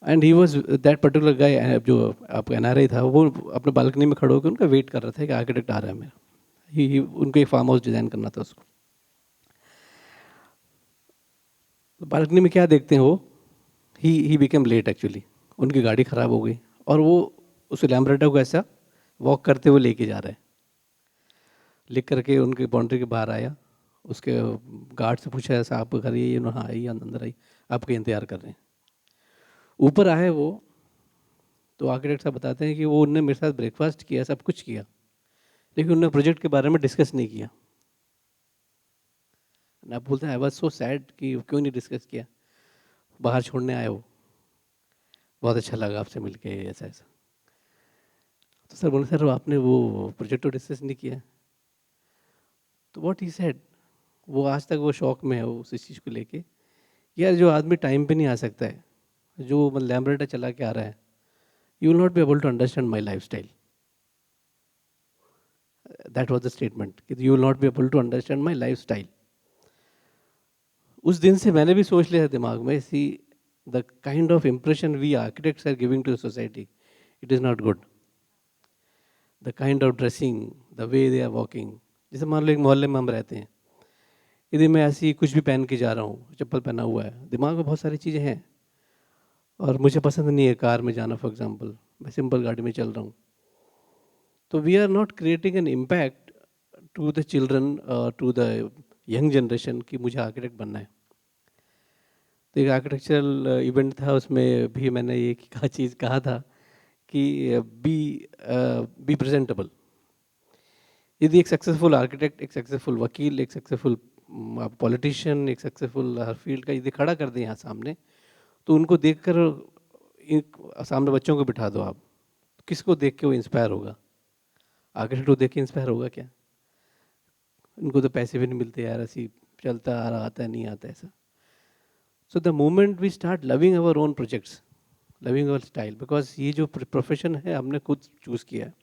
and he was that particular guy, जो आपका NRI था, वो अपने बालकनी में खड़े होकर उनका वेट कर रहा था कि आर्किटेक्ट आ रहा है मेरा। उनको एक फार्म हाउस डिज़ाइन करना था उसको। तो बालकनी में क्या देखते हैं वो, ही बिकेम लेट एक्चुअली, उनकी गाड़ी ख़राब हो गई और वो उस लैम्ब्रेटा को ऐसा वॉक करते हुए लेके जा रहे हैं। लिख करके उनके बाउंड्री के बाहर आया, उसके गार्ड से पूछा ऐसा आप घर ये, हाँ आइए अंदर आई, आपका इंतजार कर रहे हैं। ऊपर आए वो, तो आर्किटेक्ट साहब बताते हैं कि वो उनने मेरे साथ ब्रेकफास्ट किया, सब कुछ किया, लेकिन उन्होंने प्रोजेक्ट के बारे में डिस्कस नहीं किया। आप बोलते हैं आई वाज सो सैड कि क्यों नहीं डिस्कस किया। बाहर छोड़ने आए वो, बहुत अच्छा लगा आपसे मिलके, ऐसा ऐसा। तो सर बोले सर आपने वो प्रोजेक्ट तो डिस्कस नहीं किया। तो व्हाट ही सेड, वो आज तक वो शौक में है उस चीज़ को लेके, यार जो आदमी टाइम पे नहीं आ सकता है, जो मतलब लैम्ब्रेटा चला के आ रहा है, you will not be able to understand my lifestyle. That was the statement कि you will not be able to understand my lifestyle. उस दिन से मैंने भी सोच लिया दिमाग में, सी the kind of impression we architects are giving to the society, it is not good. The kind of dressing, the way they are walking. जैसे मान लो एक मोहल्ले में हम रहते हैं, यदि मैं ऐसी कुछ भी पहन के जा रहा हूँ, चप्पल पहना हुआ है, दिमाग में बहुत सारी चीज़ें हैं और मुझे पसंद नहीं है कार में जाना, फॉर एग्जांपल मैं सिंपल गाड़ी में चल रहा हूँ, तो we are not creating an impact to the children, to the young generation कि मुझे आर्किटेक्ट बनना है. तो एक आर्किटेक्चरल इवेंट था, उसमें भी मैंने एक चीज़ कहा था कि बी प्रेजेंटेबल. यदि एक सक्सेसफुल आर्किटेक्ट, एक सक्सेसफुल वकील, एक सक्सेसफुल पॉलिटिशियन, एक सक्सेसफुल हर फील्ड का यदि खड़ा कर दें यहाँ सामने, तो उनको देखकर सामने बच्चों को बिठा दो आप, किसको देख के वो इंस्पायर होगा? आर्किटेक्ट को देख के इंस्पायर होगा क्या? उनको तो पैसे भी नहीं मिलते यार, ऐसी चलता आ रहा, आता नहीं आता ऐसा. So the moment we start loving our own projects, loving our style, because ये जो प्रोफेशन है हमने खुद चूज़ किया है,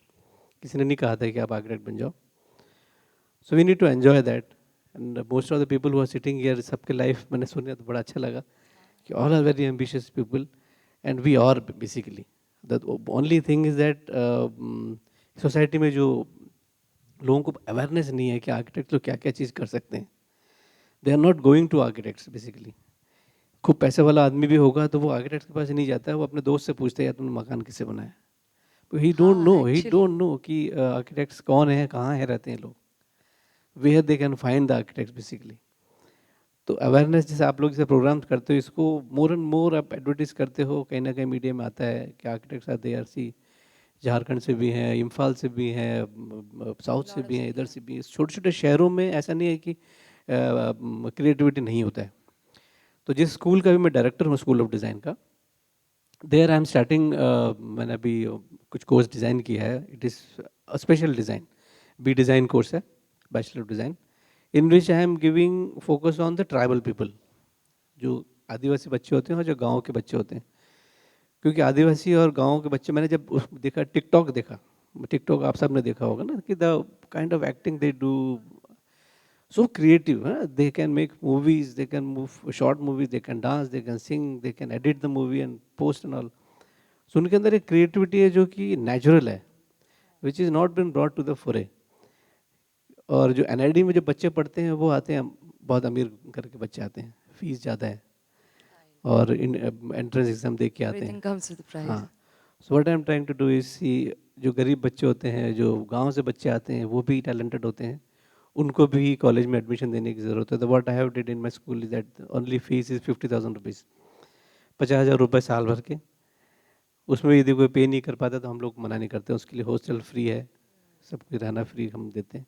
किसी ने नहीं कहा था कि आप आर्किटेक्ट बन जाओ. So we need to enjoy that, and most of the people who are sitting here, सबके लाइफ मैंने सुना तो बड़ा अच्छा लगा कि all are very ambitious people, and we are basically. The only thing is that society में जो लोगों को अवेयरनेस नहीं है कि आर्किटेक्ट लोग क्या क्या चीज़ कर सकते हैं. They are not going to architects basically. खूब पैसे वाला आदमी भी होगा तो वो आर्किटेक्ट के पास नहीं जाता है, वो अपने दोस्त से पूछते हैं यार तुमने मकान किससे बनाया. ही डोंट नो कि आर्किटेक्ट्स कौन है, कहाँ है, रहते हैं लोग, where they can find the architects basically. तो अवेयरनेस जैसे आप लोग जैसे प्रोग्राम करते हो, इसको मोर एंड मोर आप एडवर्टाइज करते हो, कहीं ना कहीं मीडिया में आता है कि आर्किटेक्ट्स आर देयर. सी झारखंड से भी हैं, इम्फाल से भी हैं, साउथ से भी हैं, इधर से भी. छोटे छोटे शहरों में ऐसा नहीं है कि क्रिएटिविटी नहीं होता है. तो जिस स्कूल का भी मैं डायरेक्टर हूँ, स्कूल ऑफ डिज़ाइन का, देयर आई एम स्टार्टिंग, मैंने अभी कुछ कोर्स डिज़ाइन किया है. It is special design, B design course है, bachelor of design, in which I am giving focus on the tribal people, जो आदिवासी बच्चे होते हैं और जो गाँव के बच्चे होते हैं. क्योंकि आदिवासी और गाँव के बच्चे, मैंने जब देखा टिकटॉक आप सब ने देखा होगा ना, कि the kind of acting they do, so creative, huh? They can make movies, they can move short movies, they can dance, they can sing, they can edit the movie and post and all. So उनके अंदर एक creativity है जो कि natural है, which is not been brought to the fore. और जो NID में जो बच्चे पढ़ते हैं वो आते हैं, बहुत अमीर घर के बच्चे आते हैं, फीस ज़्यादा है और एंट्रेंस एग्जाम दे के आते हैं. हाँ, so what I am trying to do is जो गरीब बच्चे होते हैं, जो गाँव से बच्चे आते हैं, वो भी टैलेंटेड होते हैं, उनको भी कॉलेज में एडमिशन देने की ज़रूरत है. तो what I have did in my school is that only fees is 50,000 rupees, 50,000 रुपये साल भर के. उसमें यदि कोई पे नहीं कर पाता तो हम लोग मना नहीं करते, उसके लिए हॉस्टल फ्री है, सब कुछ रहना फ्री हम देते हैं.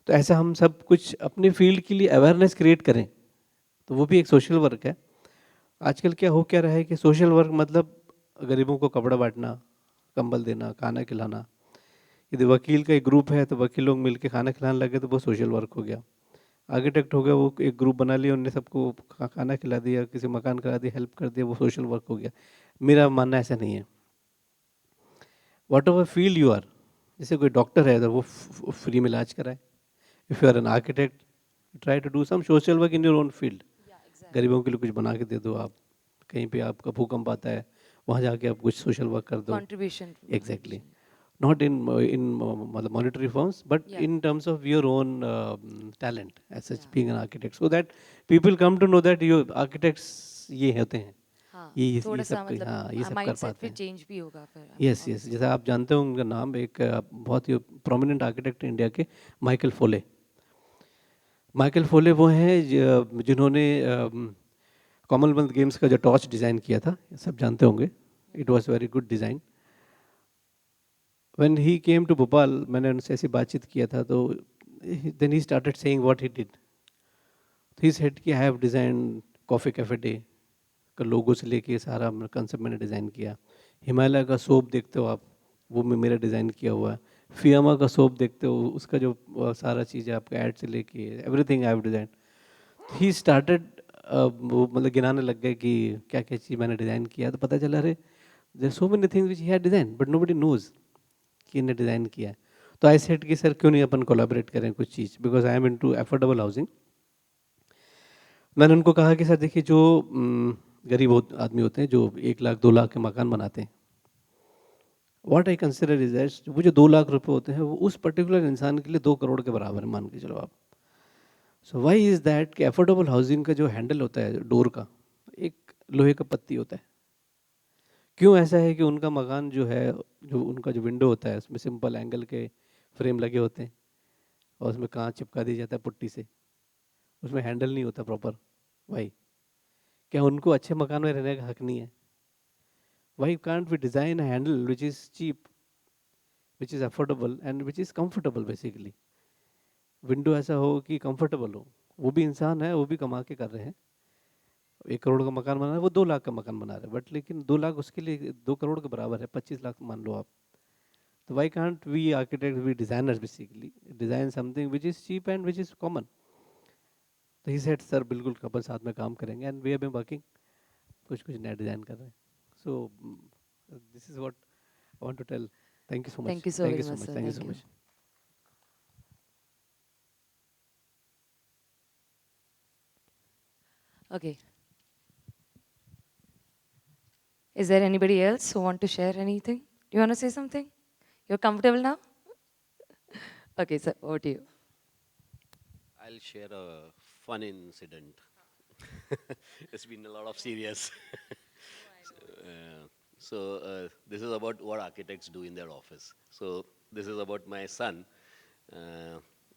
तो ऐसा हम सब कुछ अपनी फील्ड के लिए अवेयरनेस क्रिएट करें, तो वो भी एक सोशल वर्क है. आजकल क्या रहा है कि सोशल वर्क मतलब गरीबों को कपड़ा बांटना, कंबल देना, खाना खिलाना. यदि वकील का एक ग्रुप है तो वकील लोग मिलकर खाना खिलाने लगे तो वो सोशल वर्क हो गया. आर्किटेक्ट हो गया, वो एक ग्रुप बना लिया, उन्होंने सबको खाना खिला दिया, किसी मकान करा दिया, हेल्प कर दिया, वो सोशल वर्क हो गया. मेरा मानना ऐसा नहीं है. Whatever field you are, जैसे कोई डॉक्टर है तो वो फ्री में इलाज कराए. If you are an architect, try to do some social work in your own field. गरीबों के लिए कुछ बना के दे दो आप, कहीं पे आपका भूकंप आता है वहाँ जाके आप कुछ सोशल वर्क कर दो. Contribution. Exactly. Not in monetary forms, but in terms of your own talent as such, being an architect, so that people come to know that you architects ये होते हैं. हाँ, ये थोड़ा सब सा मतलब ये सब कर mindset पाते फिर हैं. change भी होगा फिर. Yes, जैसा आप जानते हो उनका नाम, एक बहुत ही प्रोमिनेंट आर्किटेक्ट इंडिया के, माइकल फोले. माइकल फोले वो हैं जिन्होंने कॉमनवेल्थ गेम्स का जो टॉर्च डिज़ाइन किया था, सब जानते होंगे. It was very good design. When he came to Bhopal, मैंने उनसे ऐसी बातचीत किया था, तो then he started saying what he did. He said कि I have designed coffee cafe day का लोगो से लेके सारा कंसेप्ट मैंने डिज़ाइन किया. हिमालय का सोप देखते हो आप, वो मेरा डिज़ाइन किया हुआ है. फियामा का सोप देखते हो, उसका जो सारा चीज़ है आपका ऐड से लेके everything I have design. He started, वो मतलब गिनाने लग गए कि क्या क्या चीज़ मैंने डिज़ाइन किया. तो पता चला, अरे there so many things which he had design but nobody knows कि इन्हें डिज़ाइन किया है. तो आई सेड कि सर क्यों नहीं अपन कोलैबोरेट करें कुछ चीज़, because I am into affordable housing. मैंने उनको कहा कि सर देखिए, जो गरीब आदमी होते हैं जो 1 लाख 2 लाख के मकान बनाते हैं. What I consider is that वो जो 2 लाख रुपए होते हैं वो उस पर्टिकुलर इंसान के लिए 2 करोड़ के बराबर है, मान के चलो आप. So why is that कि अफोर्डेबल हाउसिंग का जो हैंडल होता है डोर का, एक लोहे का पत्ती होता है. क्यों ऐसा है कि उनका मकान जो है, जो उनका जो विंडो होता है उसमें सिंपल एंगल के फ्रेम लगे होते हैं और उसमें कांच चिपका दिया जाता है पुट्टी से, उसमें हैंडल नहीं होता प्रॉपर. भाई क्या उनको अच्छे मकान में रहने का हक नहीं है? Why can't we design a handle which is cheap, which is affordable and which is comfortable basically? Window ऐसा हो कि कंफर्टेबल हो. वो भी इंसान है, वो भी कमा के कर रहे हैं. 1 करोड़ का मकान बना रहा है, वो 2 लाख का मकान बना रहा है, बट लेकिन 2 लाख उसके लिए 2 करोड़ के बराबर है, 25 लाख मान लो आप. तो why can't we architects, we designers basically design something which is cheap and which is common? तो he said सर बिल्कुल कपल साथ में काम करेंगे and we have been working, कुछ कुछ नया डिज़ाइन कर रहे हैं. So this is what I want to tell. Thank you so much. Thank you so Thank very you so much, much. sir. Thank you Thank so you. much. Okay. Is there anybody else who want to share anything? Do you want to say something? You're comfortable now? Okay, sir, over to you. I'll share a fun incident. It's been a lot of serious. This is about what architects do in their office. So this is about my son.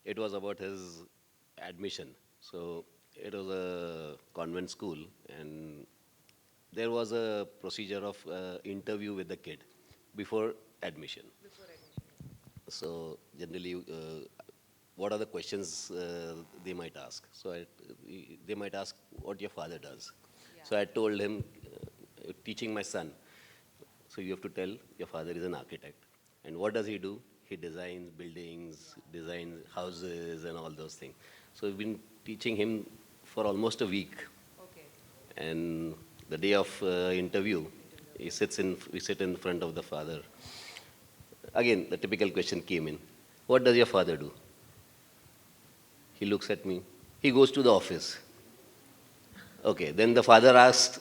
It was about his admission. So it was a convent school, and there was a procedure of interview with the kid before admission. So generally, what are the questions they might ask? So they might ask what your father does. Yeah. So I told him, teaching my son, so you have to tell your father is an architect. And what does he do? He designs buildings, designs houses and all those things. So we've been teaching him for almost a week. Okay. And the day of interview, we sit in front of the father. Again, the typical question came in. What does your father do? He looks at me. He goes to the office. Okay, then the father asks,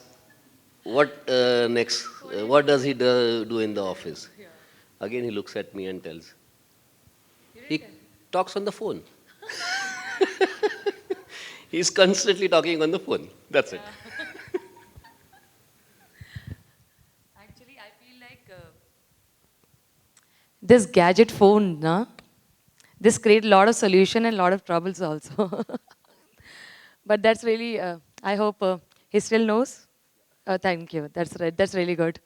what next? What does he do in the office? Again, he looks at me and tells. He talks on the phone. He's constantly talking on the phone. That's it. Actually, I feel like this gadget phone, this create a lot of solution and a lot of troubles also. But that's really, I hope he still knows. Thank you. That's right. That's really good.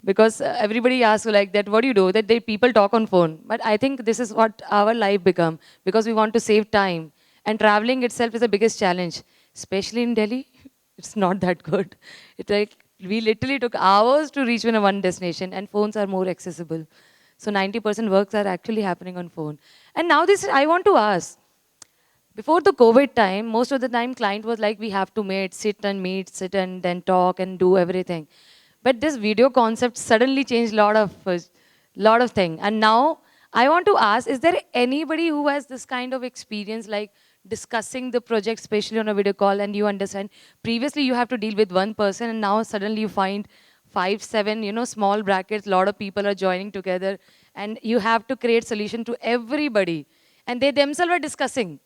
Because everybody asks like that, what do you do? That people talk on phone. But I think this is what our life become, because we want to save time. And traveling itself is the biggest challenge, especially in Delhi. It's not that good. It's like we literally took hours to reach one destination, and phones are more accessible. So 90% works are actually happening on phone. And now this, I want to ask, before the COVID time, most of the time client was like, we have to sit and then talk and do everything. But this video concept suddenly changed lot of things. And now I want to ask, is there anybody who has this kind of experience, like discussing the project, especially on a video call, and you understand, previously you have to deal with one person, and now suddenly you find 5, 7, small brackets, lot of people are joining together, and you have to create solution to everybody. And they themselves are discussing.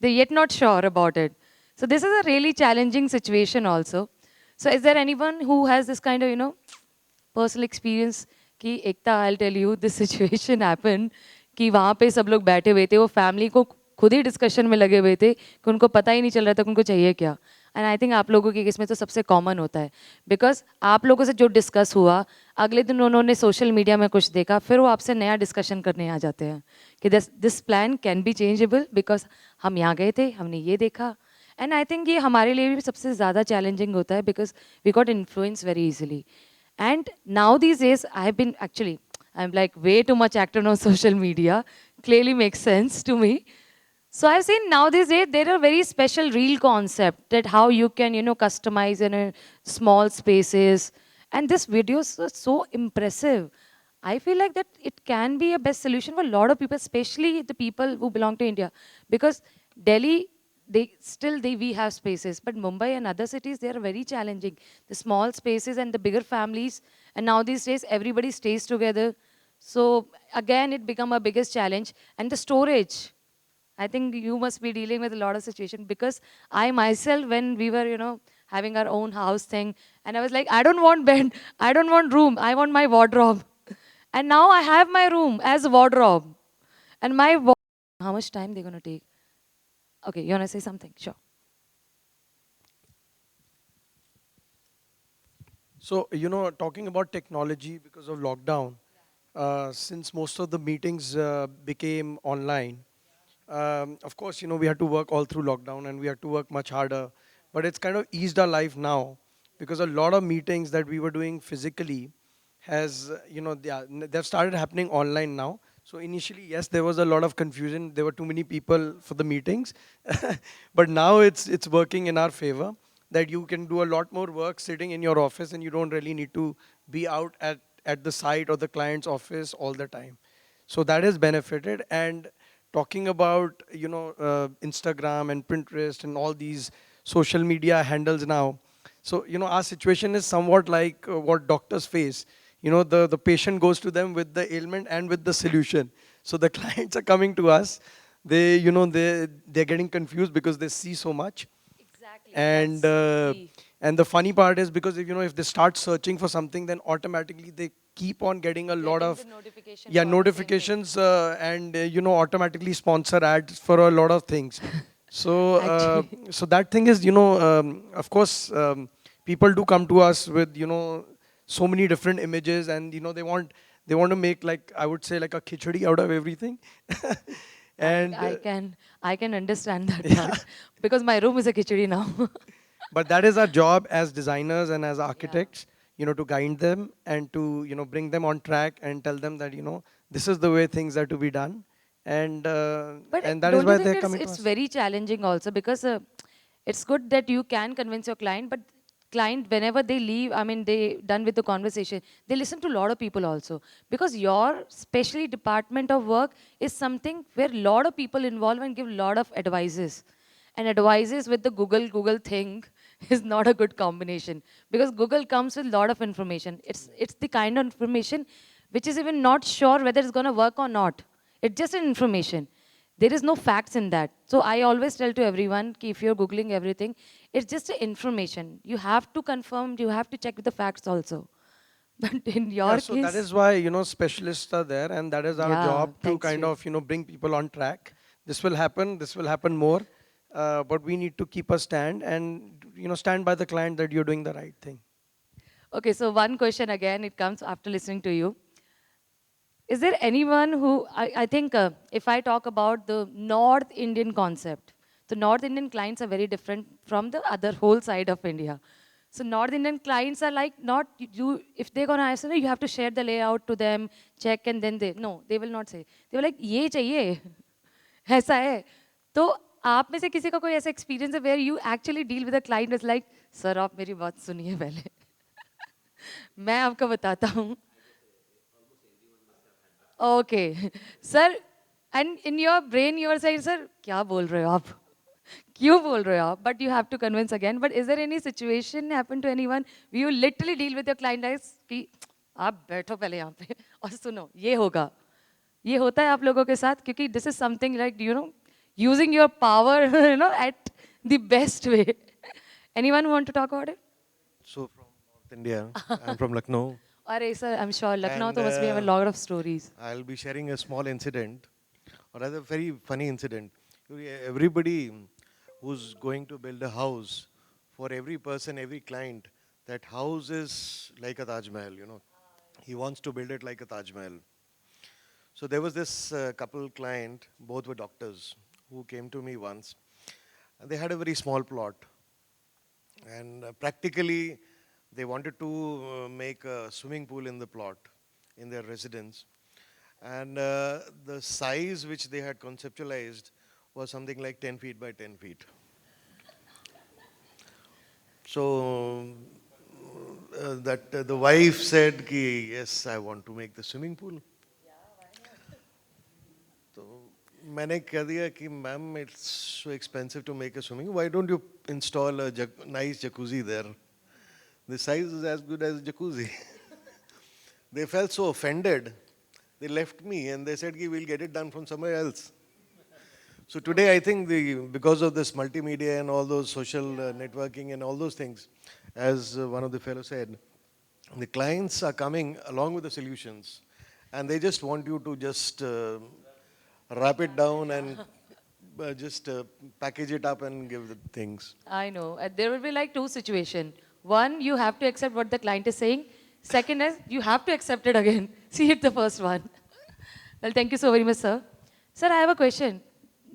They're yet not sure about it. So this is a really challenging situation also. So is there anyone who has this kind of, personal experience कि एकता, I'll tell you, this situation happened कि वहाँ पे सब लोग बैठे हुए थे, वो फैमिली को खुद ही डिस्कशन में लगे हुए थे कि उनको पता ही नहीं चल रहा था कि उनको चाहिए क्या. एंड आई थिंक आप लोगों के केस में तो सबसे कॉमन होता है, बिकॉज आप लोगों से जो डिस्कस हुआ, अगले दिन उन्होंने सोशल मीडिया में कुछ देखा, फिर वो आपसे नया डिस्कशन करने आ जाते हैं कि this plan can be changeable because हम यहाँ गए थे, हमने ये देखा. एंड आई थिंक ये हमारे लिए भी सबसे ज़्यादा चैलेंजिंग होता है because we got influence very easily. And now these days, I'm like way too much active on social media. Clearly makes sense to me. So I've seen now these days, there are very special reel concept that how you can, customize in a small spaces. And this videos are so impressive. I feel like that it can be a best solution for a lot of people, especially the people who belong to India. Because Delhi, we have spaces. But Mumbai and other cities, they are very challenging. The small spaces and the bigger families, and now these days everybody stays together. So again, it become a biggest challenge. And the storage, I think you must be dealing with a lot of situation, because I myself, when we were, having our own house thing, and I was like, I don't want bed, I don't want room, I want my wardrobe. And now I have my room as a wardrobe. And how much time they're going to take? Okay, you want to say something? Sure. So, talking about technology because of lockdown, since most of the meetings became online, of course, we had to work all through lockdown and we had to work much harder. But it's kind of eased our life now because a lot of meetings that we were doing physically they've started happening online now. So initially, yes, there was a lot of confusion. There were too many people for the meetings. But now it's working in our favor that you can do a lot more work sitting in your office and you don't really need to be out at the site or the client's office all the time. So that has benefited. And talking about Instagram and Pinterest and all these social media handles now. So our situation is somewhat like what doctors face. The patient goes to them with the ailment and with the solution. So the clients are coming to us. They're getting confused because they see so much. Exactly. And and the funny part is because if they start searching for something, then automatically they keep on getting a lot of notifications and automatically sponsor ads for a lot of things. So so that thing is of course people do come to us with so many different images, and they want to make, like, I would say, like a khichdi out of everything. And I can understand that part, because my room is a khichdi now. but that is our job as designers and as architects, to guide them and to bring them on track and tell them that this is the way things are to be done, and But that is don't you why think they're coming to it's us. very challenging also, because it's good that you can convince your client, but client, whenever they leave, I mean, they done with the conversation, they listen to a lot of people also, because your specially department of work is something where a lot of people involved and give a lot of advices. And advices with the Google thing is not a good combination, because Google comes with a lot of information. It's the kind of information which is even not sure whether it's going to work or not. It's just an information. There is no facts in that. So I always tell to everyone, ki if you're Googling everything, it's just an information. You have to confirm, you have to check with the facts also. But in your So that case, is why specialists are there, and that is our yeah, job to thanks kind you. of bring people on track. This will happen. This will happen more, but we need to keep a stand and stand by the client that you're doing the right thing. Okay, so one question again, it comes after listening to you. Is there anyone who, I think if I talk about the North Indian concept, the North Indian clients are very different from the other whole side of India. So North Indian clients are like, not you, if they're gonna ask, you have to share the layout to them, check, and then no, they will not say. They were like, ये चाहिए, ऐसा है. तो आप में से किसी का कोई ऐसा experience है where you actually deal with a client is like, sir आप मेरी बात सुनिए पहले. मैं आपको बताता हूँ. Okay. Sir, and in your brain you are saying, sir, क्या बोल रहे हो आप? क्यों बोल रहे हो आप? But you have to convince again. But is there any situation happen to anyone where you literally deal with your client as कि आप बैठो पहले यहाँ पे और सुनो, ये होगा. ये होता है आप लोगों के साथ, क्योंकि this is something like, using your power, at the best way. Anyone want to talk about it? So from North India, I'm from Lucknow. अरे sir, I'm sure Lucknow And तो must be have a lot of stories. I'll be sharing a small incident, or rather very funny incident. Everybody who's going to build a house, for every person, every client, that house is like a Taj Mahal, He wants to build it like a Taj Mahal. So there was this couple client, both were doctors, who came to me once. And they had a very small plot. And practically, they wanted to make a swimming pool in the plot, in their residence. And the size which they had conceptualized was something like 10 feet by 10 feet. So the wife said, yes, I want to make the swimming pool. So मैंने कह दिया कि ma'am it's so expensive to make a swimming. Why don't you install a nice jacuzzi there? The size is as good as a jacuzzi. They felt so offended. They left me and they said, we'll get it done from somewhere else. So today, I think because of this multimedia and all those social networking and all those things, as one of the fellows said, the clients are coming along with the solutions, and they just want you to just wrap it down and just package it up and give the things. I know. There will be like two situations. One, you have to accept what the client is saying. Second is, you have to accept it again. See it the first one. Well, thank you so very much, sir. Sir, I have a question.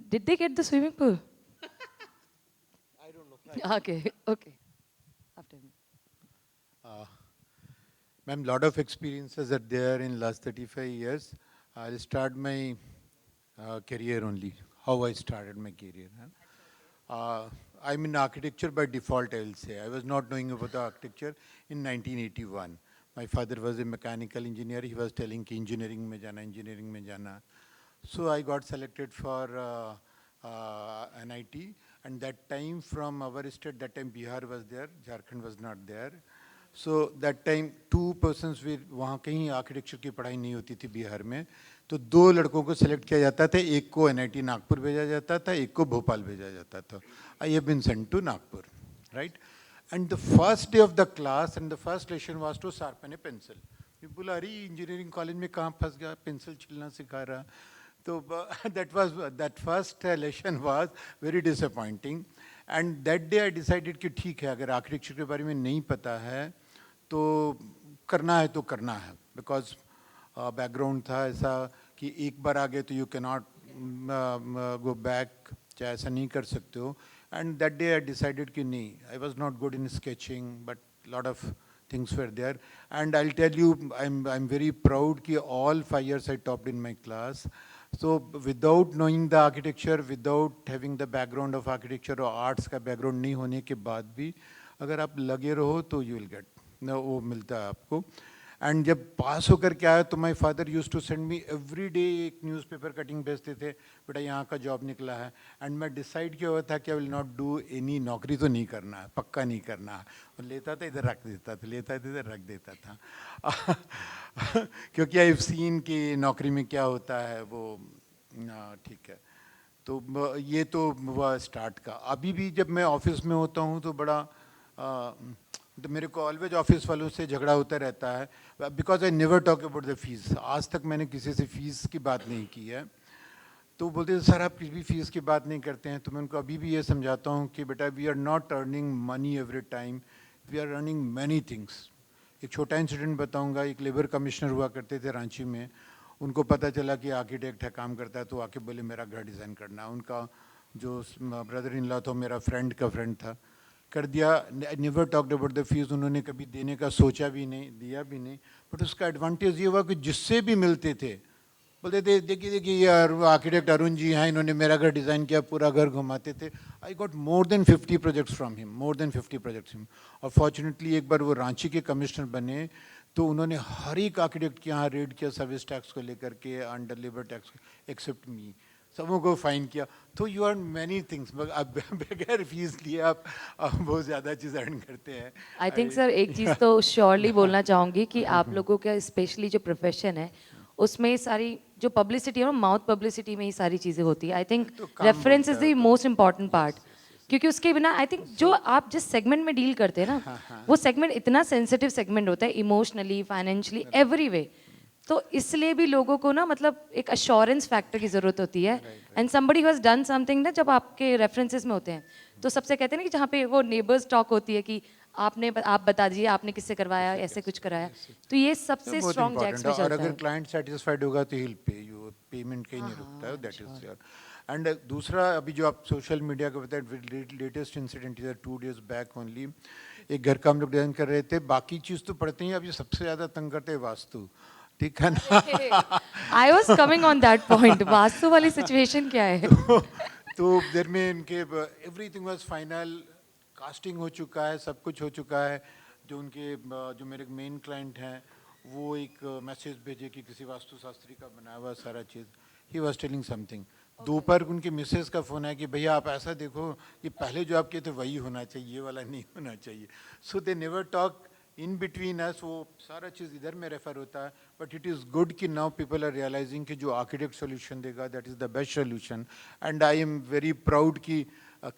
Did they get the swimming pool? I don't know. Okay, okay. After me. Ma'am, lot of experiences are there in last 35 years. I'll start my career only, how I started my career. I'm in architecture by default, I'll say. I was not knowing about the architecture in 1981. My father was a mechanical engineer. He was telling ki engineering mein jana, engineering mein jana. So I got selected for NIT, and that time from our state, that time Bihar was there, Jharkhand was not there. So that time 2 persons were वहाँ कहीं architecture की पढ़ाई नहीं होती थी बिहार में, तो 2 लड़कों को सेलेक्ट किया जाता था, एक को NIT नागपुर भेजा जाता था, एक को भोपाल भेजा जाता था. I have been sent to Nagpur, right? And the first day of the class and the first lesson was to sharpen a pencil. People are engineering college में कहाँ फंस गया, pencil छिलना सिखा रहा. So that first lesson was very disappointing. And that day I decided कि ठीक है, अगर आर्किटेक्चर के बारे में नहीं पता है तो करना है तो करना है, बिकॉज बैकग्राउंड था ऐसा कि एक बार आ गए तो you can not go back, चाहे ऐसा नहीं कर सकते हो. And that day I decided कि नहीं, I was not good in sketching but lot of things were there. And I'll tell you, I'm very proud कि all 5 years I topped in my class. So without knowing the architecture, without having the background of architecture or arts का background नहीं होने के बाद भी अगर आप लगे रहो तो you will get, वो मिलता है आपको. एंड जब पास होकर के आया तो my father use to send me every day एक न्यूज़पेपर कटिंग भेजते थे, बेटा यहाँ का जॉब निकला है. एंड मैं डिसाइड किया हुआ था कि I will not do any, नौकरी तो नहीं करना है, पक्का नहीं करना है. और लेता था इधर रख देता था, लेता था इधर रख देता था. क्योंकि आई हैव सीन कि नौकरी में क्या होता है वो. ठीक है, तो ये तो हुआ स्टार्ट का. अभी भी जब मैं ऑफिस में होता हूँ तो बड़ा तो मेरे को ऑलवेज ऑफिस वालों से झगड़ा होता रहता है, because I never talk about the fees. आज तक मैंने किसी से फीस की बात नहीं की है. तो बोलते हैं सर आप किसी भी फीस की बात नहीं करते हैं. तो मैं उनको अभी भी ये समझाता हूँ कि बेटा we are not earning money every time, we are earning many things. एक छोटा इंसिडेंट बताऊँगा. एक लेबर कमिश्नर हुआ करते थे रांची में, उनको पता चला कि आर्किटेक्ट है, काम करता है, तो आके बोले मेरा घर डिज़ाइन करना. उनका जो ब्रदर इन लॉ था मेरा फ्रेंड का फ्रेंड था, कर दिया. Never talked about the fees, उन्होंने कभी देने का सोचा भी नहीं, दिया भी नहीं. बट उसका एडवांटेज ये हुआ कि जिससे भी मिलते थे बोलते थे देखिए देखिए यार आर्किटेक्ट अरुण जी हैं, इन्होंने मेरा घर डिज़ाइन किया, पूरा घर घुमाते थे. I got more than 50 projects from him, more than 50 projects him. और फॉर्चुनेटली एक बार वो रांची के कमिश्नर बने तो उन्होंने हर एक आर्किटेक्ट के यहाँ रेड किया सर्विस टैक्स को लेकर के, अंडर लेबर टैक्स, एक्सेप्ट मी. सबों को फाइन किया. तो यू अर्न मैनी थिंग्स, बगैर फीस लिए आप बहुत ज़्यादा चीज़ अर्न करते हैं. आई थिंक सर एक चीज़ तो श्योरली बोलना चाहूँगी कि आप लोगों का स्पेशली जो प्रोफेशन है उसमें सारी जो पब्लिसिटी है ना, माउथ पब्लिसिटी में ही सारी चीज़ें होती है. I think reference is the most important part, क्योंकि उसके बिना आई थिंक जो आप जिस सेगमेंट में डील करते हैं ना, वो सेगमेंट इतना सेंसिटिव सेगमेंट होता है, इमोशनली, फाइनेंशियली, एवरी वे. तो इसलिए भी लोगों को ना मतलब एक अश्योरेंस फैक्टर की ज़रूरत होती है. And somebody who has done something ना, जब आपके रेफरेंसेस में होते हैं तो सबसे कहते हैं ना कि जहाँ पे वो नेबर्स टॉक होती है कि आप बता दीजिए आपने किससे करवाया, ऐसे कुछ कराया. तो ये सबसे स्ट्रॉन्ग जैक्स में चलता है. और अगर क्लाइंट सेटिस्फाइड होगा तो he will pay you, payment कहीं नहीं रुकता है, दैट इज योर. एंड दूसरा अभी जो आप सोशल मीडिया का बताए, लेटेस्ट इंसिडेंट इधर 2 days बैक ओनली, एक घर का हम लोग डिजाइन कर रहे थे. बाकी चीज़ तो पढ़ते ही, अभी सबसे ज़्यादा तंग करते हैं वास्तु. ठीक है ना. I was coming on that point. Vastu वाली सिचुएशन क्या है? तो देर में इनके एवरीथिंग वाज फाइनल, कास्टिंग हो चुका है, सब कुछ हो चुका है. जो उनके जो मेरे मेन क्लाइंट हैं वो एक मैसेज भेजे कि किसी वास्तु शास्त्री का बनाया हुआ सारा चीज़. He was telling something. दोपहर उनके मिसेस का फ़ोन है कि भैया आप ऐसा देखो कि पहले जो आप कहते वही होना चाहिए, ये वाला नहीं होना चाहिए. So they never talk in between us. वो सारा चीज़ इधर में रेफर होता है. बट इट इज़ गुड कि नाउ पीपल आर रियलाइजिंग कि जो आर्किटेक्ट सोल्यूशन देगा that is the best solution. And I am very proud कि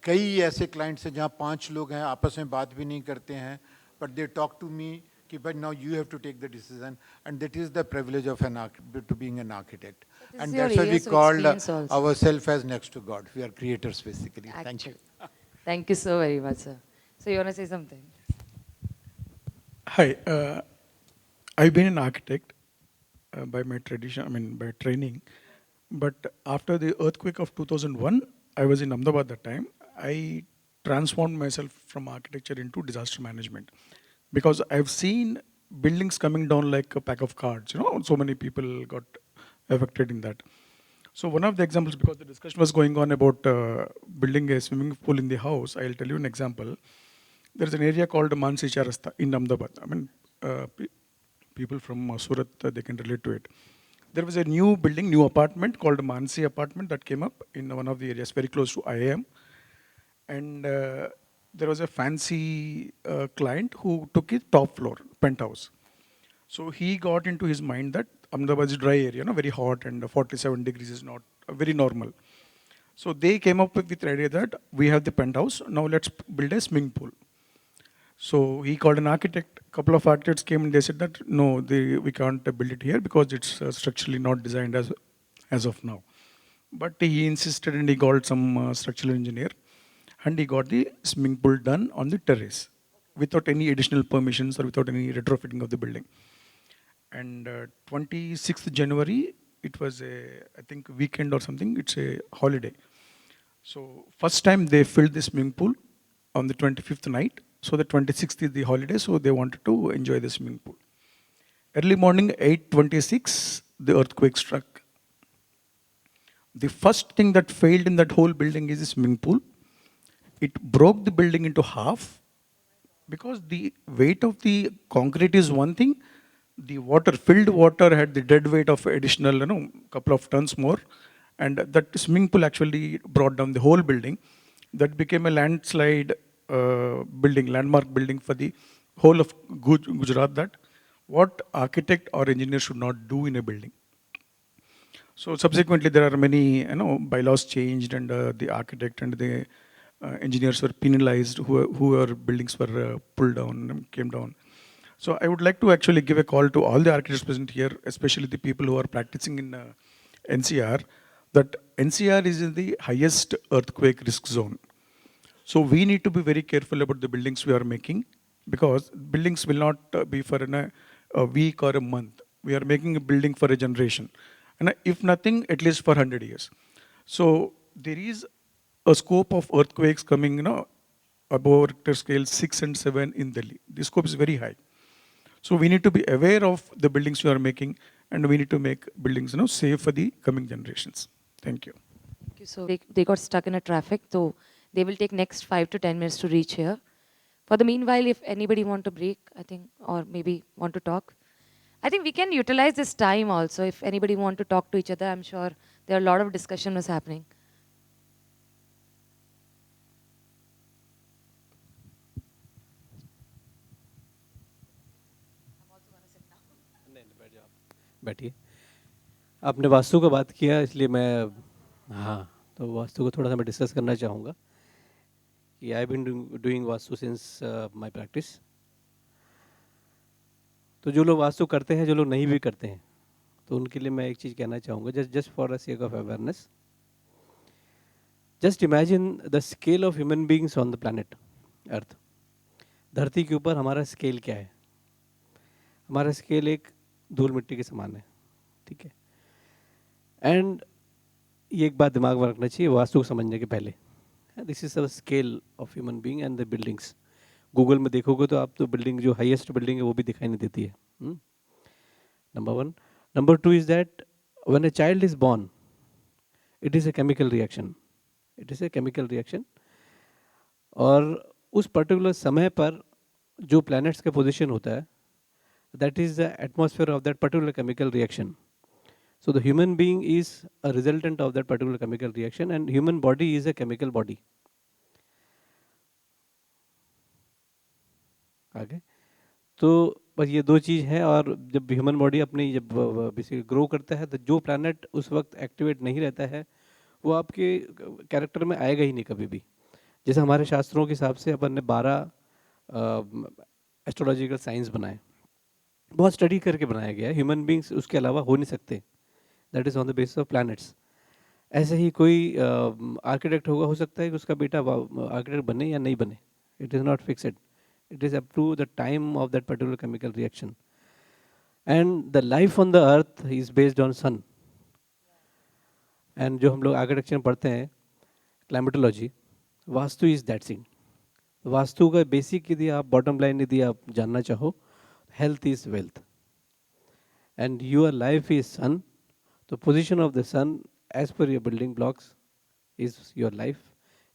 कई ऐसे क्लाइंट्स हैं जहाँ 5 लोग हैं, आपस में बात भी नहीं करते हैं, but they talk to me कि but now you have to take the decision, and that is the privilege of to being an architect. This And is your that's why we years of called experience also. ourselves as next to God. We are creators basically. Thank you. Thank you so very much, sir. So you want to say something? Hi, I've been an architect by my tradition, I mean by training. But after the earthquake of 2001, I was in Ahmedabad that time. I transformed myself from architecture into disaster management because I've seen buildings coming down like a pack of cards. You know, so many people got affected in that. So one of the examples, because the discussion was going on about building a swimming pool in the house, I'll tell you an example. There's an area called Mansi Rasta in Ahmedabad. I mean, people from Surat, they can relate to it. There was a new building, new apartment called Mansi apartment that came up in one of the areas very close to IIM. And there was a fancy client who took his top floor, penthouse. So he got into his mind that Ahmedabad is a dry area, very hot, and 47 degrees is not very normal. So they came up with the idea that we have the penthouse, now let's build a swimming pool. So he called an architect. A couple of architects came and they said that no, we can't build it here because it's structurally not designed as of now. But he insisted and he called some structural engineer and he got the swimming pool done on the terrace without any additional permissions or without any retrofitting of the building. And 26th January, it was I think weekend or something, it's a holiday. So first time they filled the swimming pool on the 25th night. So the 26th is the holiday, so they wanted to enjoy the swimming pool. Early morning, 8:26, the earthquake struck. The first thing that failed in that whole building is the swimming pool. It broke the building into half because the weight of the concrete is one thing. The water, filled water, had the dead weight of additional, couple of tons more. And that swimming pool actually brought down the whole building. That became a landslide building, landmark building for the whole of Gujarat, that what architect or engineer should not do in a building. So subsequently there are many bylaws changed and the architect and the engineers were penalized who buildings were pulled down and came down. So I would like to actually give a call to all the architects present here, especially the people who are practicing in NCR, that NCR is in the highest earthquake risk zone. So we need to be very careful about the buildings we are making because buildings will not be for a week or a month. We are making a building for a generation. And if nothing, at least for 100 years. So there is a scope of earthquakes coming, above Richter scale 6 and 7 in Delhi. The scope is very high. So we need to be aware of the buildings we are making and we need to make buildings safe for the coming generations. Thank you. Thank you. So they got stuck in a traffic, so they will take next 5 to 10 minutes to reach here. For the meanwhile, if anybody want to break, I think, or maybe want to talk, I think we can utilize this time also. If anybody want to talk to each other, I'm sure there are a lot of discussion was happening. बैठिए। आपने वास्तु का बात किया इसलिए मैं हाँ तो वास्तु को थोड़ा सा मैं डिस्कस करना चाहूँगा कि I been doing vastu since my practice. तो जो लोग वास्तु करते हैं, जो लोग नहीं भी करते हैं, तो उनके लिए मैं एक चीज़ कहना चाहूँगा, just for a sake of awareness, just imagine the scale of human beings on the planet earth. धरती के ऊपर हमारा स्केल क्या है? हमारा स्केल एक धूल मिट्टी के समान है, ठीक है। एंड ये एक बात दिमाग में रखना चाहिए वास्तु को समझने के पहले, this is the scale of human being and the buildings. Google में देखोगे तो आप तो बिल्डिंग जो हाईएस्ट बिल्डिंग है वो भी दिखाई नहीं देती है, number one. Number two is that when a child is born, it is a chemical reaction, it is a chemical reaction. और उस पर्टिकुलर समय पर जो प्लैनेट्स का पोजीशन होता है, that is the atmosphere of that particular chemical reaction. So the human being is a resultant of that particular chemical reaction, and human body is a chemical body. आगे तो बस ये दो चीज़ है, और जब ह्यूमन बॉडी अपनी जब बेसिकली ग्रो करता है तो जो प्लानट उस वक्त एक्टिवेट नहीं रहता है वो आपके कैरेक्टर में आएगा ही नहीं कभी भी. जैसे हमारे शास्त्रों के हिसाब से अपन ने 12 एस्ट्रोलॉजिकल साइंस बनाए, बहुत स्टडी करके बनाया गया है. ह्यूमन बींग्स उसके अलावा हो नहीं सकते. That is on the basis of planets. ऐसे ही कोई आर्किटेक्ट होगा, हो सकता है कि उसका बेटा आर्किटेक्ट बने या नहीं बने. It is not fixed. It is up to the time of that particular chemical reaction. And the life on the earth is based on sun. And जो हम लोग आर्किटेक्चर में पढ़ते हैं climatology, vastu is that scene. Vastu का basic यदि आप bottom line यदि आप जानना चाहो, health is wealth and your life is sun. तो position of the sun as per your building blocks is your life,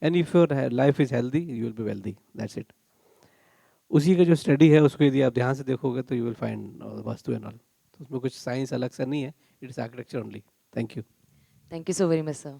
and if your life is healthy you will be wealthy. That's it. उसी का जो study है उसको यदि आप ध्यान से देखोगे तो you will find vastu and all. तो उसमें कुछ साइंस अलग सा नहीं है, it is architecture only. Thank you. Thank you so very much, sir.